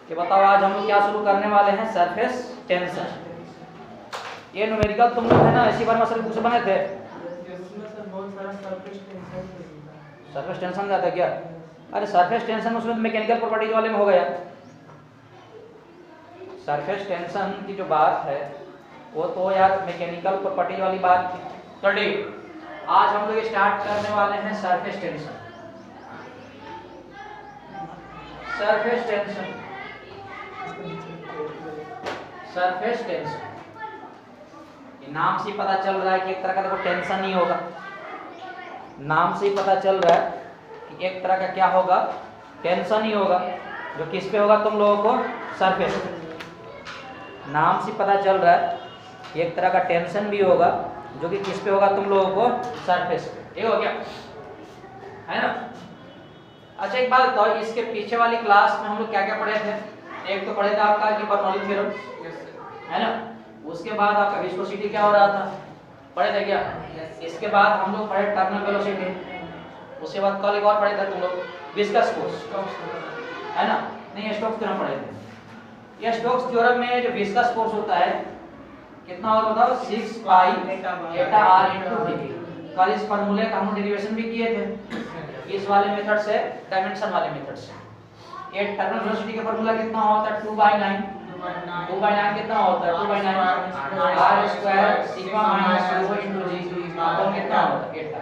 कि बताओ आज हम लोग क्या शुरू करने वाले हैं, सरफेस टेंशन। ये न्यूमेरिकल तुम लोग है ना इसी बार मसल कुछ बने थे, सरफेस टेंशन जाता है क्या? अरे सरफेस टेंशन उसमें तो मैकेनिकल प्रॉपर्टीज वाले में हो गया। सरफेस टेंशन की जो बात है वो तो यार मैकेनिकल प्रॉपर्टीज वाली बात थी। तो ठीक, आज हम लोग स्टार्ट करने वाले हैं surface tension. Surface tension, surface tension नाम से ही पता चल रहा है कि एक तरह का देखो टेंशन ही होगा। नाम से ही पता चल रहा है कि एक तरह का क्या होगा, टेंशन ही होगा, जो किस पे होगा तुम लोगों को, सरफेस। नाम से पता चल रहा है कि एक तरह का टेंशन भी होगा जो कि किस पे होगा तुम लोगों को, सरफेस पे। ये हो गया है ना। अच्छा एक बात बताओ, इसके पीछे वाली क्लास में हम लोग क्या क्या पढ़े थे? एक तो पढ़े थे आपका कि बर्नौली थ्योरम है ना, उसके बाद आपका विस्कोसिटी क्या हो रहा था, पढ़े थे क्या? इसके बाद हम लोग पढ़े टर्मिनल वेलोसिटी, उसके बाद कल एक और पढ़े थे तुम लोग विस्कस फोर्स है ना, नहीं स्टोक्स थ्योरम पढ़े थे। ये स्टोक्स थ्योरम में जो विस्कस फोर्स होता है कितना होता था, 6 पाई एटा आर इनटू वी। कल इस फार्मूले का हम डेरिवेशन भी किए थे, इस वाले मेथड से, डायमेंशन वाले मेथड से। ये टर्मिनल वेलोसिटी का फार्मूला कितना होता है, 2/9 2/9 कितना होता है, 2/9 r square sigma minus 2 into g upon कितना होता है, एटा।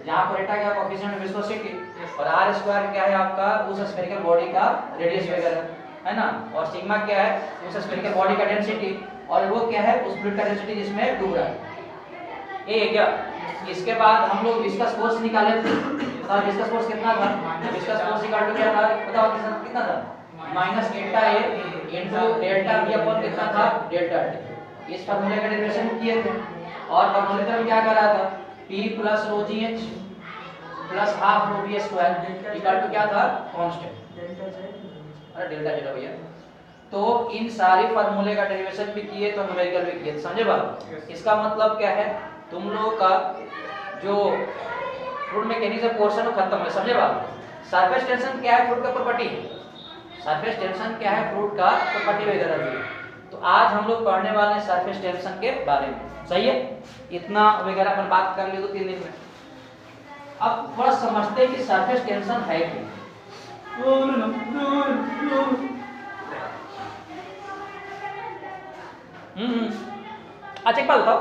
जहां पर एटा क्या कोएफिशिएंट ऑफ विस्कोसिटी और r स्क्वायर क्या है आपका उस स्फेरिकल बॉडी का रेडियस वगैरह है ना, और सिग्मा क्या है उस स्फेरिकल बॉडी का डेंसिटी, और वो क्या है उस फ्लूइड का डेंसिटी जिसमें डूब रहा है। ये है क्या। इसके बाद हम लोग विस्कस फोर्स निकाले थे, बताओ विस्कस फोर्स कितना था, विस्कस फोर्स इक्वल टू क्या था, बताओ कितना था, minus eta A into delta B upon कितना था, डेल्टा टी। इस फार्मूले का डेरिवेशन किए थे, और फार्मूले में क्या कर रहा था, p plus rho G H plus half rho B square equal to क्या था, कांस्टेंट, अरे डेल्टा जेटा भैया। तो इन सारे फार्मूले का डेरिवेशन भी किए तो न्यूमेरिकल भी किए, समझे बात। इसका मतलब क्या है, तुम लोगों का जो फ्लूइड मैकेनिज्म पोर्शन वो खत्म है, समझे बात। सरफेस टेंशन क्या है, फ्लूइड का प्रॉपर्टी, सरफेस टेंशन क्या है, फ्लूइड का प्रॉपर्टी वगैरह भी। तो आज हम लोग पढ़ने वाले हैं सरफेस टेंशन के बारे में, सही है। इतना वगैरह अपन बात कर लिए तो 3 दिन में। अब थोड़ा समझते हैं कि सरफेस टेंशन है क्या। अच्छा एक बात बताओ,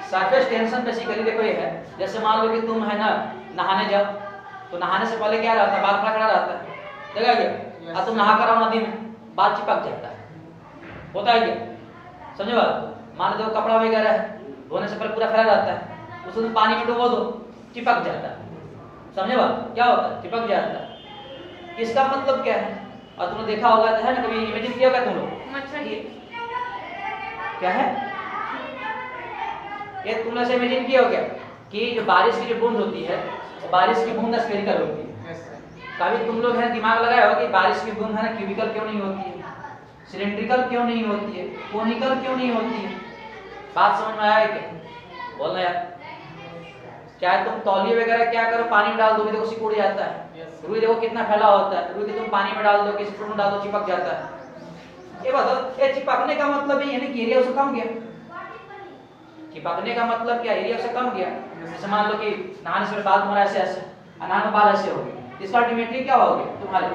सरफेस टेंशन बेसिकली देखो ये है, जैसे मान लो कि तुम है ना नहाने जाओ, तो नहाने से पहले क्या रहता है, बाल खड़ा रहता है, देखा क्या, और तुम नहा कर आओ नदी में, बाल चिपक जाता है, होता है क्या, समझे बात। मान लो कपड़ा वगैरह है, धोने से पहले पूरा फैला रहता है, उसको तुम पानी में डुबो दो, चिपक जाता है, समझे बात, क्या होता है, चिपक जाता है। इसका मतलब क्या है, और तुमने देखा होगा है ना, कभी इमेजिन किया होगा तुम लोग, क्या है ये, तुमने से इमेजिन किया हो क्या कि जो बारिश की जो बूंद होती है, बारिश की बूंद स्फेरिकल होती है। कभी तुम लोग है दिमाग लगाया हो कि बारिश की बूंद है ना क्यूबिकल क्यों नहीं होती है, सिलेंड्रिकल क्यों नहीं होती है, कोनिकल क्यों नहीं होती है। बात समझ में आया क्या, बोलना यार। चाहे तुम तौलिए वगैरह क्या करो, पानी में डाल दोगे तो सिकुड़ जाता है, रुई देखो कितना फैला होता है, रुई के तुम पानी में डाल दो, किसी फ्रूट में डाल दो, चिपक जाता है। ये बताओ, ये चिपकने का मतलब है यानी कि एरिया उससे कम गया, चिपकने का मतलब क्या, एरिया से कम गया। जैसे मान लो कि नहाने से बाल तुम्हारा ऐसे ऐसे, नहाने में बाल ऐसे हो गए, इसका अल्टीमेटली क्या हो गया, तुम्हारे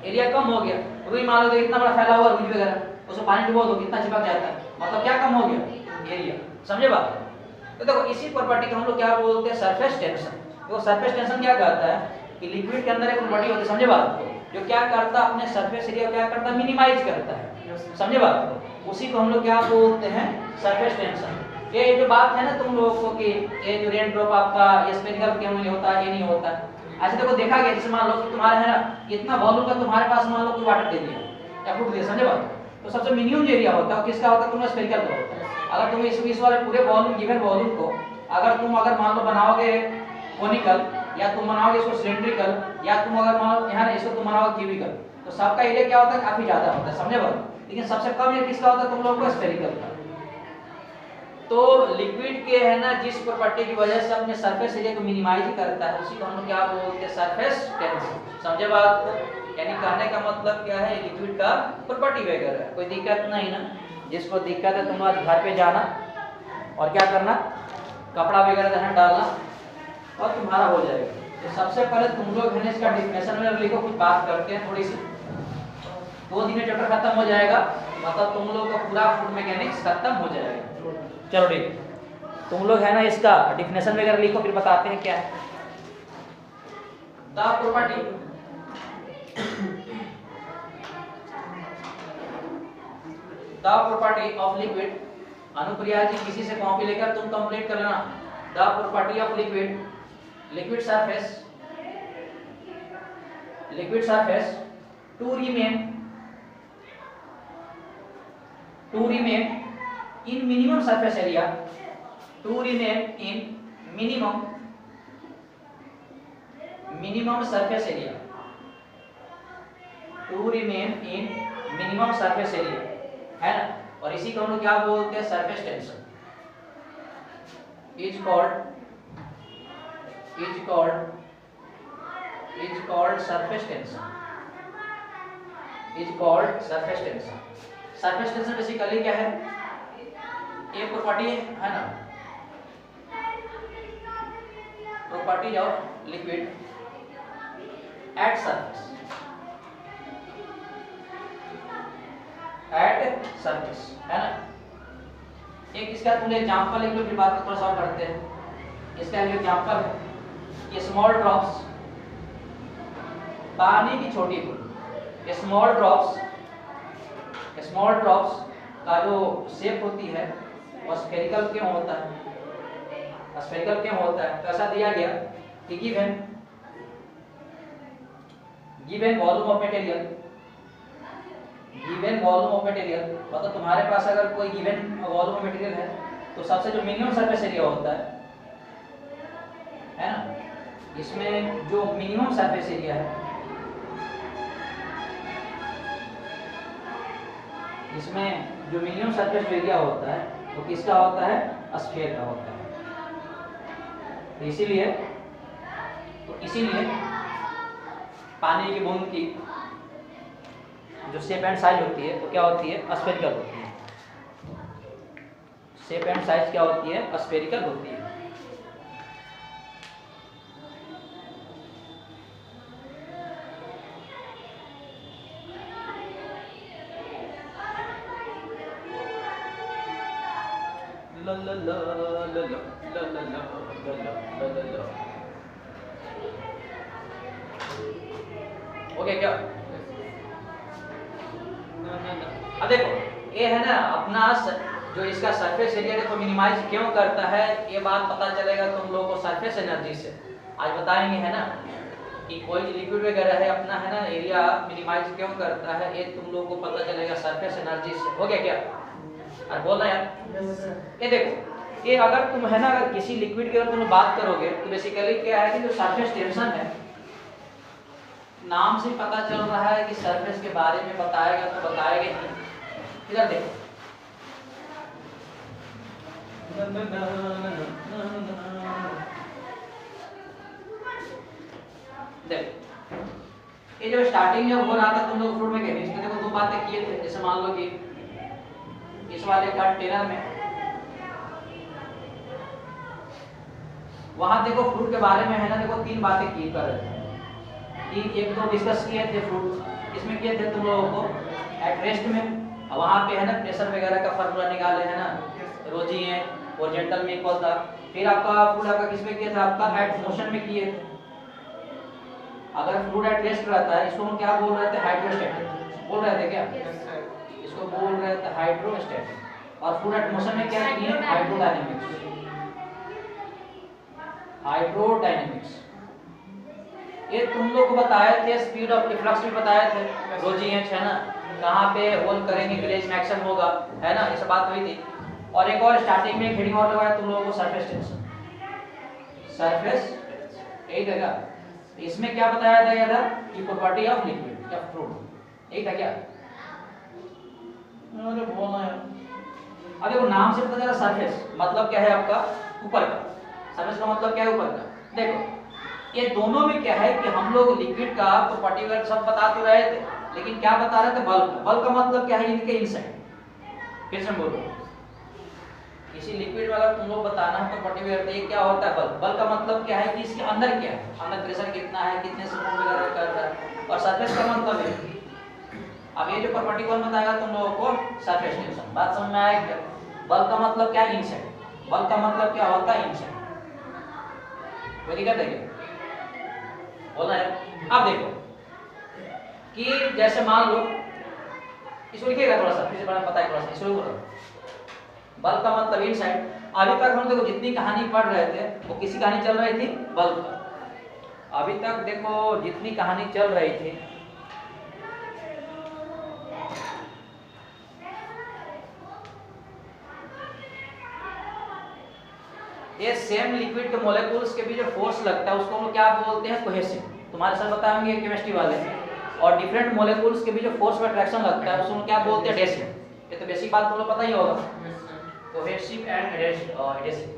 एरिया कम हो गया। रुई मान लो इतना बड़ा फैला हुआ रुई वगैरह, उसको पानी डुबो दो कितना चिपक जाता है, मतलब क्या कम हो गया, एरिया, समझे बात। तो देखो इसी प्रॉपर्टी को हम लोग क्या बोलते हैं, सरफेस टेंशन। देखो सरफेस टेंशन क्या कहता है कि लिक्विड के अंदर एक प्रॉपर्टी होती है, समझे बात को, जो क्या करता है अपने सरफेस एरिया क्या करता है, मिनिमाइज करता है, समझे बात को। उसी को हम लोग क्या बोलते हैं, सरफेस टेंशन। ये जो बात है ना तुम लोगों को कि ये जो रेन ड्रॉप आपका स्फेरिकल क्यों नहीं होता, ये नहीं होता। अच्छा देखो देखा गया, जैसे मान लो कि तुम्हारा है ना इतना वॉल्यूम का तुम्हारे पास मान लो कोई वाटर दे दिया या फ्रूट दिया, समझे बात, तो सबसे मिनिमम जो एरिया होता है किसका होता है, तुम्हारा स्फेरिकल का होता है। अगर तुम इस वाले पूरे वॉल्यूम गिवन वॉल्यूम को अगर मान लो बनाओगे कोनिकल, या तुम बनाओगे इसको सिलेंड्रिकल, या तुम अगर मान लो यहाँ इसको तुम बनाओगे क्यूबिकल, तो सबका एरिया क्या होता है, काफी ज्यादा होता है, समझे बात। लेकिन सबसे कम एरिया किसका होता है, तुम लोगों को स्फेरिकल का। तो लिक्विड के है ना जिस प्रॉपर्टी की वजह से अपने सरफेस एरिया को मिनिमाइज करता है, उसी को हम लोग क्या बोलते हैं, सरफेस टेंशन, समझे बात को। यानी कहने का मतलब क्या है, लिक्विड का प्रॉपर्टी वगैरह है, कोई दिक्कत नहीं ना। जिसको दिक्कत है तुम आज घर पे जाना और क्या करना, कपड़ा वगैरह जहाँ डालना और तुम्हारा हो जाएगा। तो सबसे पहले तुम लोग है इसका डिफिनेशन में लिखो, कुछ बात करते हैं थोड़ी सी, 2 दिन में चैप्टर खत्म हो जाएगा, मतलब तुम लोग का पूरा फूड मैकेनिक्स खत्म हो जाएगा। चलो ठीक, तुम लोग है ना इसका डिफिनेशन वगैरह लिखो, फिर बताते हैं क्या है। The property of liquid, Anupriya ji किसी से कॉपी लेकर तुम कंप्लीट कर लेना। The property of liquid surface to remain in minimum surface area, to remain in minimum surface area, to remain in minimum surface area, है ना। और इसी को हम लोग क्या बोलते हैं, surface tension, is called surface tension, surface tension basically क्या है, एक प्रॉपर्टी है ना, property of liquid at surface, है ना। एक इसका तुमने एग्जांपल एक फिर बात को थोड़ा सा करते हैं। इसका एक एग्जांपल है, ये स्मॉल ड्रॉप्स, पानी की छोटी बूंद, स्मॉल ड्रॉप्स का जो शेप होती है वो स्फेरिकल क्यों होता है, कैसा दिया गया कि गिवन वॉल्यूम ऑफ मटेरियल, मतलब तुम्हारे पास अगर कोई गिवन वॉल्यूम ऑफ मटेरियल है तो सबसे जो मिनिमम सरफेस एरिया होता है ना, इसमें जो मिनिमम सरफेस एरिया है, इसमें जो मिनिमम सरफेस एरिया होता है वो किसका होता है, स्फीयर का होता है। तो इसीलिए पानी की बूंद की जो शेप एंड साइज होती है वो क्या होती है, स्फेरिकल होती है। शेप एंड साइज क्या होती है, स्फेरिकल होती है। ओके क्या, अब देखो ये है ना अपना जो इसका सरफेस एरिया देखो मिनिमाइज क्यों करता है, ये बात पता चलेगा तुम लोगों को सरफेस एनर्जी से। आज बताएंगे है ना कि कोई लिक्विड वगैरह है अपना है ना एरिया मिनिमाइज क्यों करता है, ये तुम लोगों को पता चलेगा सरफेस एनर्जी से। हो गया क्या, अरे बोलना यार। ये देखो ये अगर तुम है ना अगर किसी लिक्विड की अगर तुम बात करोगे तो बेसिकली क्या है कि जो सरफेस टेंशन है, नाम से पता चल रहा है कि सरफेस के बारे में बताएगा तो बताएगा ही। इधर देखो ये जो स्टार्टिंग में हो रहा था तुम लोग फ्लूइड मैकेनिक्स में देखो 2 बातें किए थे। जैसे मान लो कि इस वाले कंटेनर में वहां देखो फ्लूइड के बारे में है ना देखो 3 बातें की कर रहे थे। एक तो डिस्कस किए थे फ्लूइड, इसमें किए थे तुम लोगों को एट रेस्ट में, वहां पे है ना प्रेशर वगैरह का फार्मूला निकाले है ना, रोजी है हॉरिजॉन्टल में इक्वल था। फिर आपका फ्लूइड आपका किस में किया था, आपका एट मोशन में किए थे। अगर फ्लूइड एट रेस्ट रहता है इसको हम क्या बोल रहे थे, हाइड्रोस्टैटिक बोल रहे थे क्या, इसको बोल रहे थे हाइड्रोस्टैटिक। और फ्लूइड एट मोशन में क्या किए, हाइड्रोडायनेमिक्स। ये तुम लोग को बताए थे, स्पीड ऑफ इफ्लक्स भी बताए थे, रोजी है ना, कहाँ पे होल करेंगे ग्लेज में एक्शन होगा है ना, ये सब बात हुई थी। और एक और स्टार्टिंग में हेडिंग और लगाया तुम लोगों को, सरफेस टेंशन, सरफेस यही था। इसमें क्या बताया गया था कि प्रॉपर्टी ऑफ लिक्विड या फ्लूइड, यही था क्या, अरे बोलना है। अब देखो नाम से पता चला सरफेस मतलब क्या है आपका ऊपर का, सरफेस का मतलब क्या है ऊपर का। देखो ये दोनों में क्या है कि हम लोग लिक्विड का तो पर्टिकुलर सब बता तो रहे थे, लेकिन क्या बता रहे थे, बल्क। बल्क का मतलब क्या है, इनके इनसाइड। फिर से बोलो, किसी लिक्विड में अगर तुम लोग बताना है तो पर्टिकुलर ये क्या होता है, बल्क। बल्क का मतलब क्या है कि इसके अंदर क्या है, अंदर प्रेशर कितना है, कितने से मूव वगैरह कर रहा है। और सरफेस का मतलब है, अब ये जो प्रॉपर्टी कौन बताएगा तुम लोगों को, सरफेस टेंशन। बात समझ में आया क्या? बल्क का मतलब क्या है, इनसाइड। बल्क का मतलब क्या होता है, इनसाइड। कोई दिक्कत है क्या, बोलना है? अब देखो कि जैसे मान लो, इसको लिखिएगा थोड़ा सा, फिर से बड़ा पता है थोड़ा सा, इसको बोलो। बल्क का मतलब इनसाइड। अभी तक हम देखो जितनी कहानी पढ़ रहे थे वो किसी कहानी चल रही थी, बल्क का। अभी तक देखो जितनी कहानी चल रही थी, ये सेम लिक्विड के मॉलिक्यूल्स के बीच जो फोर्स लगता है उसको हम क्या बोलते हैं, कोहेसिव। तुम्हारे सर बताएंगे केमिस्ट्री वाले। और डिफरेंट मॉलिक्यूल्स के बीच जो फोर्स में अट्रैक्शन लगता है उसको क्या बोलते हैं, एडेसिव। ये तो बेसिक बात तुम लोग पता ही होगा, cohesive and adhesive.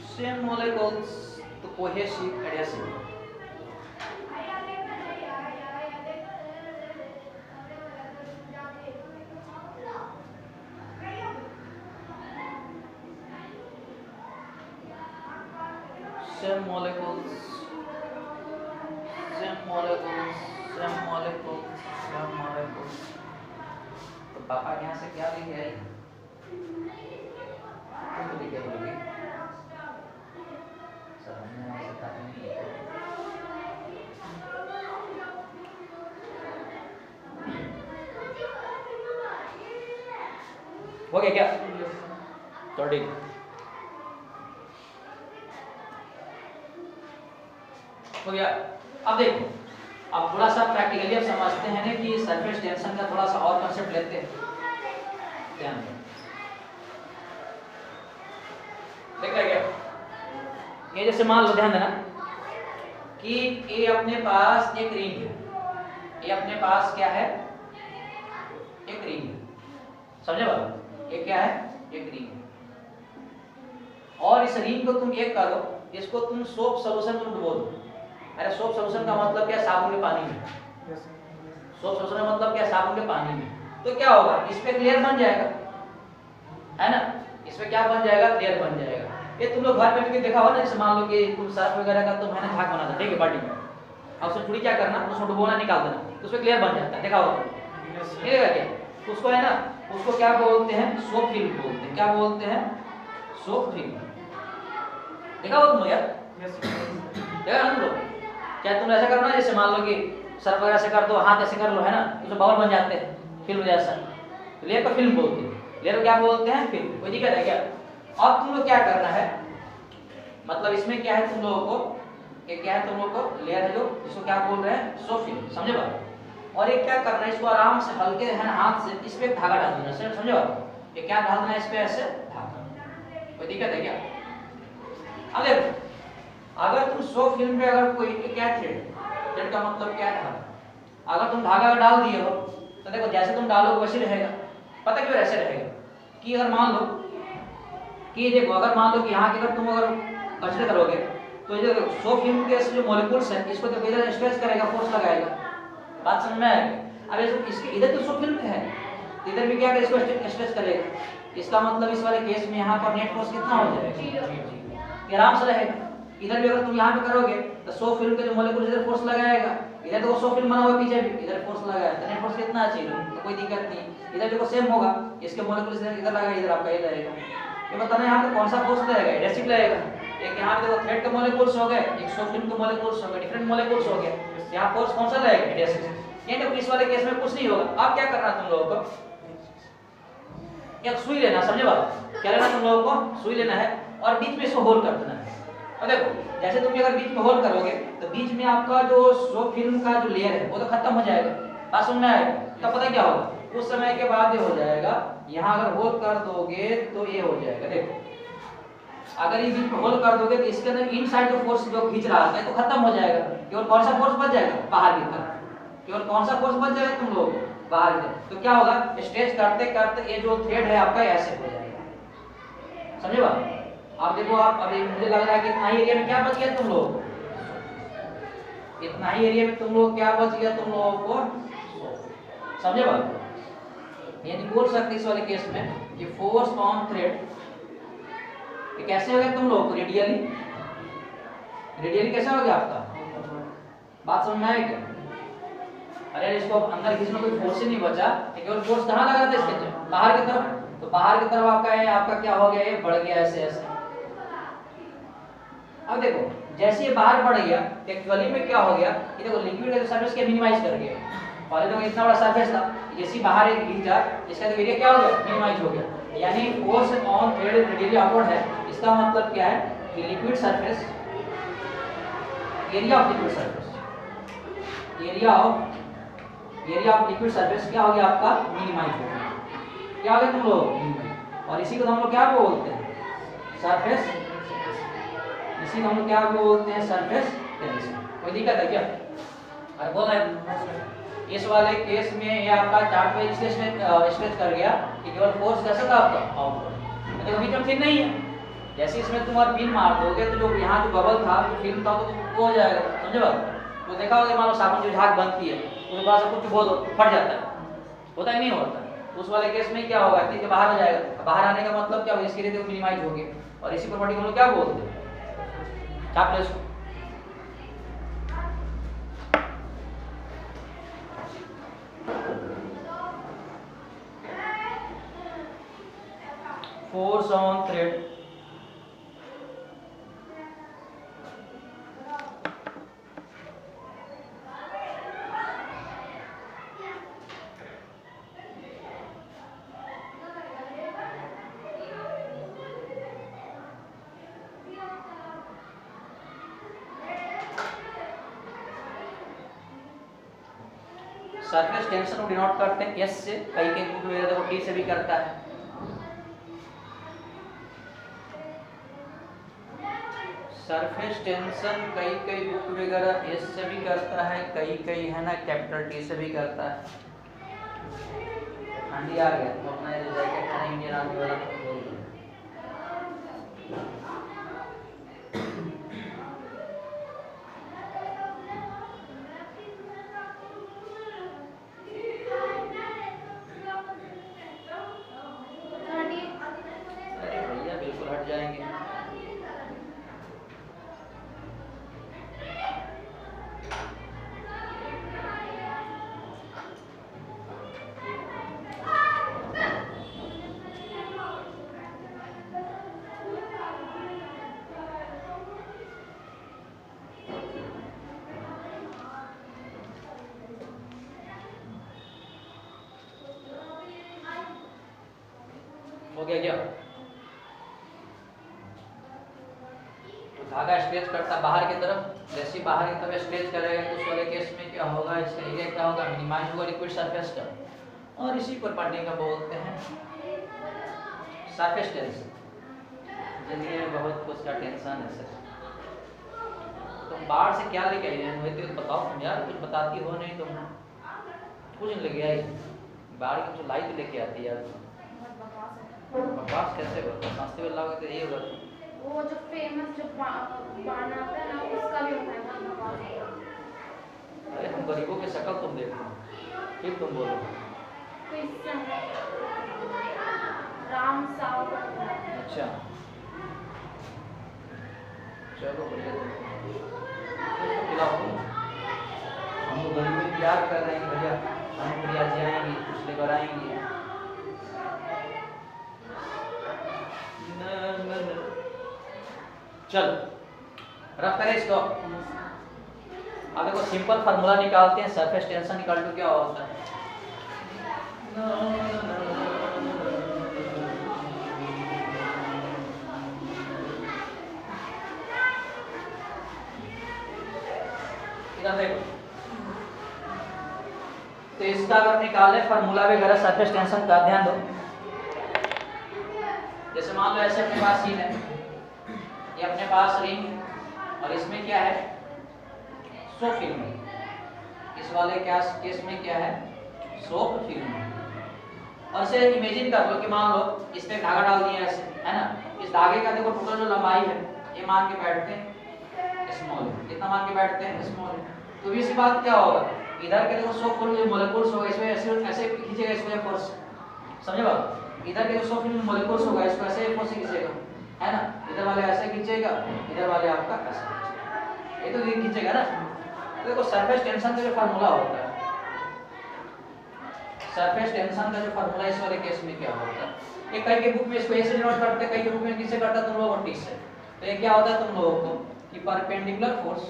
Same molecules तो cohesive, adhesive. Same molecules, same molecules, same molecules, same molecules। तो पापा यहाँ से क्या लिखे आई, तो लिखे होगी सर, हमने यहाँ से कहा नहीं है। हो गया क्या, तो ठीक। हो गया। अब देखो, अब थोड़ा सा प्रैक्टिकली अब समझते हैं ना कि सरफेस टेंशन का थोड़ा सा और कांसेप्ट लेते हैं। ध्यान दो, देख रहे क्या, ये जैसे मान लो, ध्यान देना कि ये अपने पास एक रिंग है, ये अपने पास क्या है, एक रिंग है। समझे बात, ये क्या है, एक रिंग है। और इस रिंग को तुम एक करो, इसको तुम सोप सोल्यूशन में डुबो दो। अरे सोप सोल्यूशन का मतलब क्या, साबुन के पानी में। सोप सोल्यूशन का मतलब क्या, साबुन के पानी में। तो क्या होगा, इस पे लेयर बन जाएगा, है ना, इस पे क्या बन जाएगा, लेयर बन जाएगा। ये तुम लोग घर पे भी देखा होगा ना, जैसे मान लो कि तुम सर्फ वगैरह का तुम है ना झाग बनाता, ठीक है, बाल्टी में। अब उसमें थोड़ी क्या करना, उसमें डुबोना, निकाल देना, उस पे लेयर बन जाता है, देखा होगा क्या। उसको है ना, उसको क्या बोलते हैं, सोप फिल्म बोलते हैं। क्या बोलते हैं, सोप फिल्म। देखा हो तुम यार, देखा ना तुम लोग। क्या तुम ऐसा करो ना, जैसे मान लो कि सर्फ वगैरह से कर दो, हाथ ऐसे कर लो, है ना, उसमें बाउल बन जाते हैं फिल्म जैसा। लेयर को फिल्म बोलते हैं, लेयर को क्या बोलते हैं, फिल्म। कोई दिक्कत है क्या? अब तुम लोग क्या करना है, मतलब इसमें क्या है तुम लोगों को, ये क्या है तुम लोगों को, लेयर है जो, इसको क्या बोल रहे हैं, सोप फिल्म। समझे बात? और ये क्या करना है, इसको आराम से हल्के है ना हाथ से इस पे धागा डाल देना। समझे बात? ये क्या डाल देना है इस पे, ऐसे धागा। कोई दिक्कत है क्या? अब देखो, अगर तुम सोप फिल्म पे अगर कोई क्या थ्रेड, थ्रेड का मतलब क्या है, अगर तुम धागा डाल दिए हो तो देखो जैसे तुम डालोगे वैसे रहेगा। पता क्यों ऐसे रहेगा कि अगर मान लो कि देखो, अगर मान लो कि यहाँ की अगर तुम अगर कंसीडर करोगे तो ये सोप फिल्म के जो मॉलिक्यूल्स है इसको तो इधर स्ट्रेच करेगा, फोर्स लगाएगा। बात समझ में आएगी? अब इसके इधर तो सोप फिल्म है, इधर भी क्या करेगा, इसको स्ट्रेच करेगा। इसका मतलब इस वाले केस में यहाँ पर नेट फोर्स कितना हो जाएगा, आराम से रहेगा। इधर भी अगर तुम यहाँ पे करोगे तो सोप फिल्म के जो मॉलिक्यूल इधर फोर्स लगाएगा, इधर तो सोप फिल्म बना हुआ पीछे भी, इधर फोर्स लगाया तो नेट फोर्स कितना चाहिए, तो कोई दिक्कत नहीं। इधर देखो सेम होगा, इसके मॉलिक्यूल इधर लगाएगा, इधर आपका ये रहेगा। ये बताना यहाँ पे कौन सा फोर्स लगेगा, एडेसिव लगेगा। एक यहाँ पे देखो थ्रेड के मॉलिक्यूल्स हो गए, एक सोप फिल्म के मॉलिक्यूल्स हो गए, डिफरेंट मॉलिक्यूल्स हो गए, यहाँ फोर्स कौन सा लगेगा, एडेसिव। ये देखो इस वाले केस में कुछ नहीं होगा। अब क्या करना तुम लोगों को, एक सुई लेना। समझे बात? क्या लेना तुम लोगों को, सुई लेना है और बीच में इसको होल कर देना है। और देखो जैसे तुम अगर बीच में होल करोगे तो बीच में आपका जो सोप फिल्म का जो लेयर है वो तो खत्म हो जाएगा। बात सुनना है? तब पता क्या होगा, उस समय के बाद ये हो जाएगा, यहाँ अगर होल कर दोगे तो ये हो जाएगा। देखो अगर ये बीच में होल कर दोगे तो इसके अंदर इनसाइड जो फोर्स जो खींच रहा है तो खत्म हो जाएगा। केवल कौन सा फोर्स बच जाएगा, बाहर की तरफ। केवल कौन सा फोर्स बच जाएगा तुम लोग, बाहर की तरफ। तो क्या होगा, स्ट्रेच करते करते ये जो थ्रेड है आपका ऐसे हो जाएगा। समझे बात? आप देखो, आप अभी मुझे लग रहा है कि इतना एरिया में क्या बच गया तुम लोग, इतना ही एरिया में तुम लोग क्या बच गया, तुम लोगों को समझे बात। यानी बोल सकते इस वाले केस में कि फोर्स ऑन थ्रेड ये कैसे हो गया तुम लोग को रेडियली कैसे हो गया आपका, बात समझ में आएगी क्या? अरे इसको अंदर खींचने कोई फोर्स ही नहीं बचा, केवल फोर्स कहाँ लगा था इसके बाहर की तरफ, तो बाहर की तरफ आपका क्या हो गया, ये बढ़ गया ऐसे ऐसे। अब देखो जैसे ये बाहर बढ़ गया एक्चुअली में क्या हो गया कि देखो लिक्विड का सरफेस के मिनिमाइज कर गया, पहले तो इतना बड़ा सरफेस था, जैसे बाहर एक खींचा इसका तो एरिया क्या हो गया, मिनिमाइज हो गया। यानी force on thread radially upward है, इसका मतलब क्या है कि liquid surface area of liquid surface area of liquid surface क्या हो गया आपका, मिनिमाइज हो गया। क्या हो गया तुम लोग, और इसी को हम लोग क्या बोलते हैं, सरफेस, इसी को हम लोग क्या बोलते हैं, सरफेस टेंशन। कोई दिक्कत है क्या? अरे बोल रहे इस वाले केस में ये आपका चार्ट पे इसलिए स्ट्रेच कर गया कि केवल फोर्स कैसा था आपका, आउटवर्ड, मतलब बीच में फिर नहीं है। जैसे इसमें तुम और पिन मार दोगे तो जो यहाँ जो बबल था, जो फिल्म था, तो वो हो जाएगा, समझे बात। तो देखा होगा मान लो साबुन जो झाग बनती है उसके बाद से कुछ बहुत फट जाता है, होता है नहीं होता। उस वाले केस में क्या होगा कि बाहर आ जाएगा, बाहर आने का मतलब क्या होगा, इसके लिए तो मिनिमाइज हो गया। और इसी प्रॉपर्टी को हम लोग क्या बोलते हैं, चाप ले इसको। Force on thread surface tension को डिनोट करते हैं एस से, कई बुक वगैरह देखो टी से भी करता है। सरफेस टेंशन कई बुक वगैरह एस से भी करता है, कई है ना कैपिटल टी से भी करता है। ठंडी आ गया तो अपना जैकेट है इंडियन आर्मी वाला जाएंगे। हो गया क्या? धागा स्ट्रेच करता बाहर की तरफ, जैसे बाहर की तरफ स्ट्रेच करेगा तो उस वाले केस में क्या होगा, इसका एरिया क्या होगा, मिनिमाइज होगा लिक्विड सरफेस का। और इसी प्रॉपर्टी का बोलते हैं सरफेस टेंशन। जिंदगी में बहुत कुछ का टेंशन है सर। तुम बाहर से क्या लेके आई हो तो बताओ तुम यार, कुछ बताती हो नहीं तुम, कुछ नहीं लेके आई। बाहर की कुछ लाई तो लेके आती है यार। बकवास कैसे होता, सस्ते में लाओगे तो यही होगा। वो जो फेमस जो बाण आता है ना उसका भी होता है ना। अरे हम गरीबों की शक्ल तुम देखो फिर तुम बोलो। राम साव। अच्छा चलो बढ़िया, हम लोग गरीबी प्यार कर रहे हैं भैया, हमें प्रिया जी आएंगी कुछ लेकर आएंगी। चल रफ करें इसको। अब देखो सिंपल फार्मूला निकालते हैं, सरफेस टेंशन निकाल दो क्या होता है। इधर देखो, तो इसका अगर निकाले फार्मूला वगैरह सरफेस टेंशन का, ध्यान दो। जैसे मान लो ऐसे अपने पास सीन है, ये अपने पास रिंग, और इसमें क्या है, सोप फिल्म। इस वाले केस में क्या है, सोप फिल्म। और इसे इमेजिन कर लो कि मान लो इसमें धागा डाल दिया ऐसे, है ना। इस धागे का देखो टोटल जो लंबाई है ये मान के बैठते हैं स्मॉल, कितना मान के बैठते हैं स्मॉल। तो भी इसी बात क्या होगा, इधर के देखो 100 फुल मोलेकुल्स होगा, इसमें ऐसे ऐसे खींचेगा इसको फोर्स, समझे बात। इधर के जो 100 फुल मोलेकुल्स होगा इसको ऐसे फोर्स से खींचेगा, है ना, इधर वाले ऐसे खींचेगा, इधर वाले आपका ऐसे खींचेगा, ये तो ये खींचेगा ना। तो देखो सरफेस टेंशन का जो फार्मूला होता है, सरफेस टेंशन का जो फार्मूला इस वाले केस में क्या होता है, ये कई के बुक में इसको ए से डिनोट करते हैं, कई के बुक में किससे करता है तुम लोगों को, टी से। तो ये क्या होता है तुम लोगों को कि perpendicular force,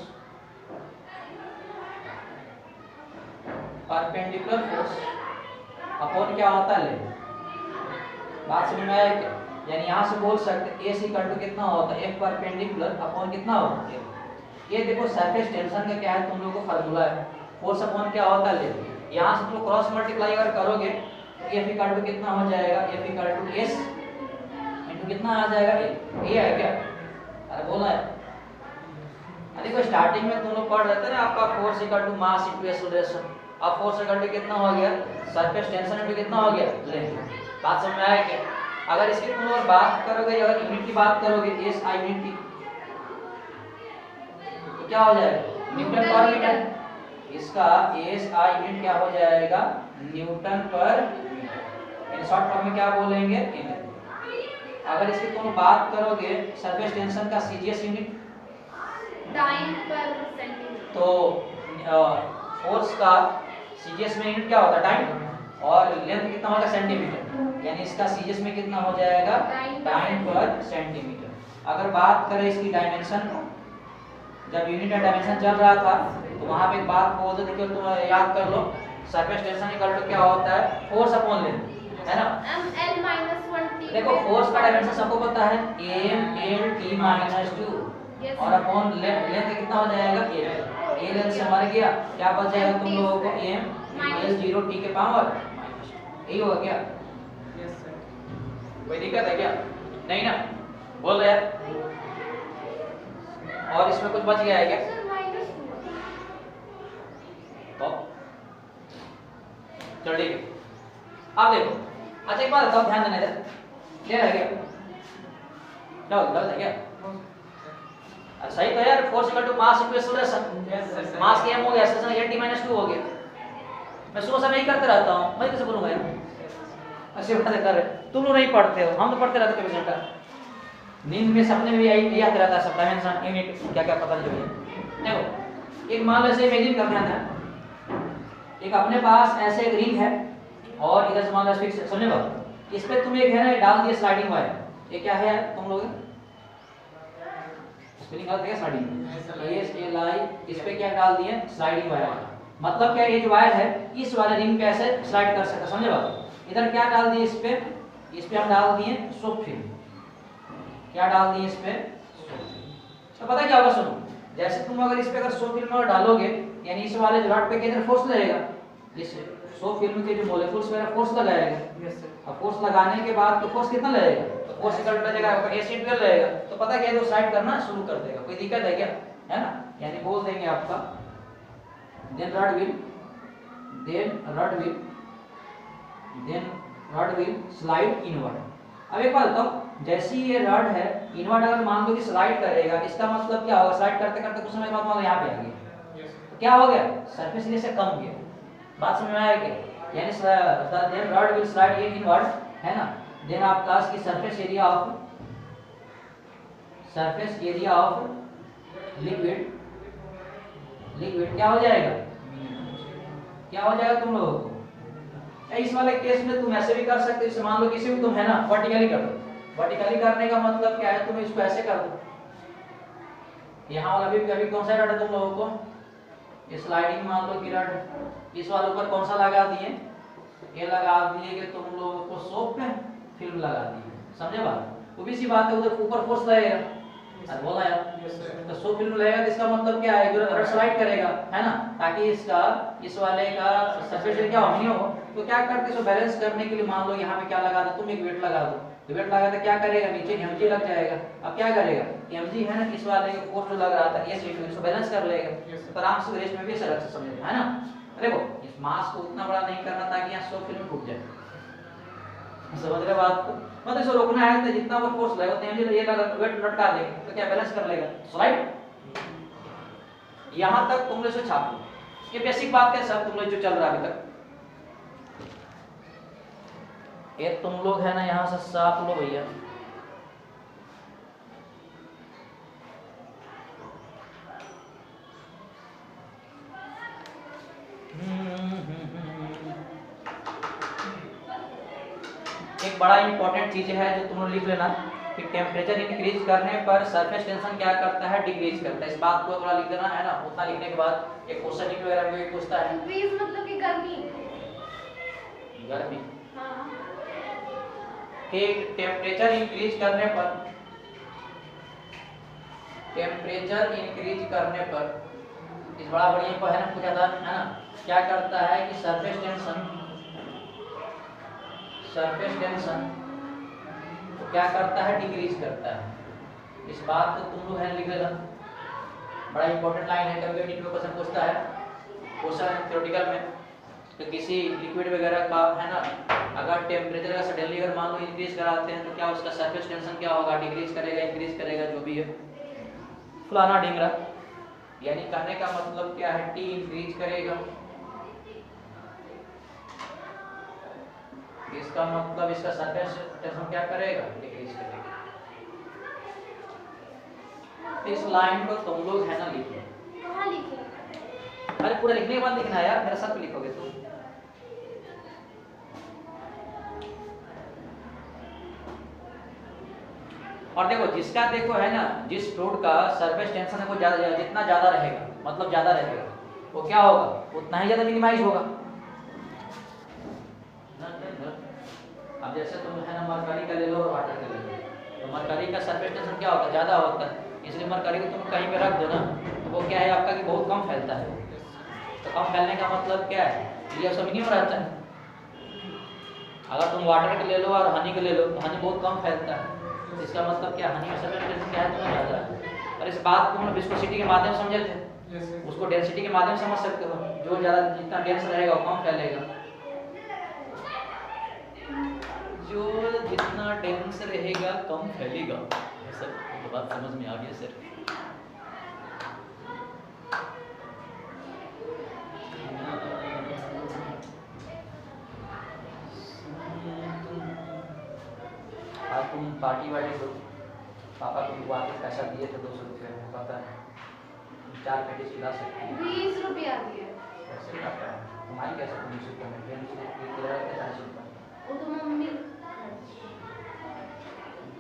perpendicular force upon क्या होता है, ले। बात समझ में आया क्या? यानी यहां से बोल सकते ए इक्वल टू कितना होता है, F परपेंडिकुलर अपॉन कितना होता है। ये देखो सरफेस टेंशन का क्या है तुम लोगों को फार्मूला है, फोर्स अपॉन क्या होता है, ले। यहां से तुम क्रॉस मल्टीप्लाई अगर करोगे तो F इक्वल टू कितना हो जाएगा, F equal to S into कितना आ जाएगा, ये है क्या, अरे बोला है। देखो स्टार्टिंग में तुम लोग पढ़ रहे थे ना आपका force equal to mass into acceleration, अब फोर्स इक्वल टू कितना हो गया, सरफेस टेंशन इनटू कितना हो गया, लेंथ। बात समझ में आया क्या? अगर इसकी तुम लोग बात करोगे, अगर यूनिट की बात करोगे एस आई यूनिट की, तो क्या हो जाएगा, न्यूटन पर मीटर। इसका एस आई यूनिट क्या हो जाएगा, न्यूटन पर मीटर। इन शॉर्ट फॉर्म में क्या बोलेंगे, न्यूटन। अगर इसकी तुम बात करोगे सरफेस टेंशन का सीजीएस यूनिट, डाइन पर सेंटीमीटर। तो फोर्स का सीजीएस में यूनिट क्या होता है, डाइन, और लेंथ कितना होगा, सेंटीमीटर। यानी इसका सीजीएस में कितना हो जाएगा, डाइन पर सेंटीमीटर। अगर बात करें इसकी डायमेंशन, जब यूनिट का डायमेंशन चल रहा था तो वहां पे एक बात बोल दे, देखो तुम याद कर लो, सरफेस टेंशन इक्वल टू क्या होता है, फोर्स अपॉन लेंथ, है ना। ml-1t। देखो फोर्स का डायमेंशन सबको पता है, m/l(t-2) और अपॉन लेंथ कितना हो जाएगा, a लेंथ से मर गया, क्या बच जाएगा तुम लोगों को, m/l(0t) के पावर -2। यही होगा क्या, यस सर। कोई दिक्कत है क्या, नहीं ना, बोल रहे यार। और इसमें कुछ बच गया है क्या, तो चलो ठीक है। अब देखो, अच्छा एक बात बताओ, ध्यान देना इधर, क्या रह गया, क्या हो गलत है क्या, सही तो यार, force equal to mass into acceleration, mass के m हो गया, एक्सेलरेशन ये t-2 हो गया। मैं सुबह से नहीं करते रहता हूं, मैं कैसे बोलूंगा यार, ऐसे बातें कर रहे, तुम लोग नहीं पढ़ते हो, हम तो पढ़ते रहते 24 घंटा, नींद में सपने में यही याद रहता है सब, डायमेंशन यूनिट क्या क्या पता नहीं चलेगा। देखो एक मान लो ऐसे इमेजिन कर ध्यान देना, एक अपने पास ऐसे एक रिंग है और इधर से मान लो फिक्स, समझे बात, इस पे तुम एक है ना डाल दिया स्लाइडिंग वायर, ये क्या है यार तुम लोग स्पेलिंग गलत है, स्लाइडिंग एस एल आई, इस पे क्या डाल दिए, स्लाइडिंग वायर। मतलब क्या, ये जो वायर है इस वाले रिंग पे ऐसे स्लाइड कर सकता, समझे बात। इधर क्या डाल दिए, इस पे हम डाल दिए सोप फिल्म, क्या डाल दिए इस पे, तो पता क्या होगा, सुनो, जैसे तुम अगर इस पे अगर सोप फिल्म और डालोगे, यानी इस वाले रॉड पे किधर फोर्स लगेगा, इस सोप फिल्म के जो मोलेकुल्स पे फोर्स लगाएगा, यस सर। अब फोर्स लगाने के बाद तो फोर्स कितना लगेगा, तो फोर्स इक्वल टू लगेगा एसिड ट्वेल्व रहेगा, तो पता क्या है, वो स्लाइड करना शुरू कर देगा, कोई दिक्कत है क्या, है ना। यानी बोल देंगे आपका then rod will slide inward. अब एक बात बताओ, जैसी ये रॉड है इनवर्ड अगर मान लो कि स्लाइड करेगा, इसका मतलब क्या होगा, स्लाइड करते करते कुछ समय बाद मान लो यहाँ पे आ गया, तो क्या हो गया, सरफेस एरिया से कम गया। बात समझ में आया क्या, यानी then rod will slide inward, है ना। देन आपका इसकी सरफेस एरिया ऑफ लिक्विड क्या हो जाएगा, क्या हो जाएगा तुम लोगों को। इस वाले केस में तुम ऐसे भी कर सकते हो, मान लो किसी भी तुम है ना वर्टिकली कर दो, वर्टिकली करने का मतलब क्या है, तुम इसको ऐसे कर दो, यहाँ वाला भी कभी कौन सा रॉड है तुम लोगों को, ये स्लाइडिंग मान लो कि रॉड, इस वाले ऊपर कौन सा लगा दिए, ये लगा दिए कि तुम लोगों को सोप पे फिल्म लगा दी, समझे बात। वो भी सी बात है, उधर ऊपर फोर्स लगेगा, अरे बोला यार, तो सोप फिल्म लगेगा, तो इसका मतलब क्या है, जो रॉड स्लाइड करेगा, है ना, ताकि इसका इस वाले का सरफेस एरिया क्या नहीं हो। तो क्या करते हैं, इसको बैलेंस करने के लिए मान लो यहाँ पे क्या लगा दो, तुम एक वेट लगा दो, तो वेट लगा तो क्या करेगा, नीचे mg लग जाएगा। अब क्या करेगा, mg है ना, इस वाले का फोर्स जो लग रहा था ये सीट में इसको बैलेंस कर लेगा, तो आराम से रेस्ट में भी ऐसे रख समझेगा, है ना। देखो इस मास को उतना बड़ा नहीं करना ताकि यहाँ सोप फिल्म टूट जाए, समझ रहे बात को, मतलब इसको रोकना है तो जितना वो फोर्स लगेगा उतना mg ये लगा वेट लटका देगा, तो क्या बैलेंस कर लेगा, स्लाइड। यहाँ तक तुम लोग से छाप लो, ये बेसिक बात है सब तुम लोग जो चल रहा है अभी तक। ये तुम लोग है ना यहाँ से छाप लो भैया। एक बड़ा इंपॉर्टेंट चीज है जो तुम लोग लिख लेना कि टेम्परेचर इंक्रीज करने पर सरफेस टेंशन क्या करता है, डिक्रीज करता है। इस बात को थोड़ा लिख देना है ना। उतना लिखने के बाद एक क्वेश्चन वगैरह में पूछता है इंक्रीज मतलब कि गर्मी। गर्मी हाँ। कि टेम्परेचर इंक्रीज करने पर, टेम्परेचर इंक्रीज करने पर इस बड़ा बढ़िया को है ना पूछा था है ना, क्या करता है कि सरफेस टेंशन, सरफेस टेंशन तो क्या करता है, डिक्रीज करता है। इस बात को तुम लोग है लिख लेना, बड़ा इंपॉर्टेंट लाइन है। कभी कभी क्वेश्चन पूछता है, क्वेश्चन थ्योरेटिकल में तो किसी लिक्विड वगैरह का है ना, अगर टेम्परेचर का सडनली अगर मान लो इंक्रीज कराते हैं तो क्या उसका सरफेस टेंशन क्या होगा, डिक्रीज करेगा, इंक्रीज करेगा, जो भी है फलाना ढिंगरा। यानी कहने का मतलब क्या है, टी इंक्रीज करेगा, इसका मतलब इसका सरफेस टेंशन क्या करेगा, डिक्रीज करेगा। इस लाइन को तुम लोग है ना लिखो। कहाँ लिखे? अरे पूरा लिखने के बाद लिखना है यार, मेरा साथ लिखोगे तुम। और देखो जिसका देखो है ना, जिस फ्लूइड का सरफेस टेंशन है वो जितना ज्यादा रहेगा, मतलब ज्यादा रहेगा, वो क्या होगा, उतना ही ज्यादा मिनिमाइज होगा। अब जैसे तुम है ना मरकरी का ले लो और वाटर का ले लो, तो मरकरी का सरफेस टेंशन क्या होता है, ज्यादा होता है, इसलिए मरकरी को तुम कहीं पे रख दो ना तो वो क्या है आपका कि बहुत कम फैलता है। तो कम फैलने का मतलब क्या है, ये सब मिनिमम रहता है। अगर तुम वाटर के ले लो और हनी के ले लो तो हनी बहुत कम फैलता है, तो इसका मतलब क्या, हनी का सरफेस टेंशन क्या है, तुम्हें ज्यादा है। और इस बात को हम विस्कोसिटी के माध्यम से समझे थे, उसको डेंसिटी के माध्यम से समझ सकते हो, जो ज्यादा जितना डेंस रहेगा वो कम फैलेगा, जो जितना डेंस रहेगा कम फैलेगा। सर तो बात समझ में आ गया सर। आज तुम पार्टी वार्टी दो, पापा को बुआ के पैसा दिए थे 200 रुपये, पता है 4 पैकेट खिला सकती है। 20 रुपया दिए। कैसे काटा है तुम्हारी, कैसे तुम 20 रुपये में ट्रेन से किराया कितना 40 रुपये, वो तो मम्मी जो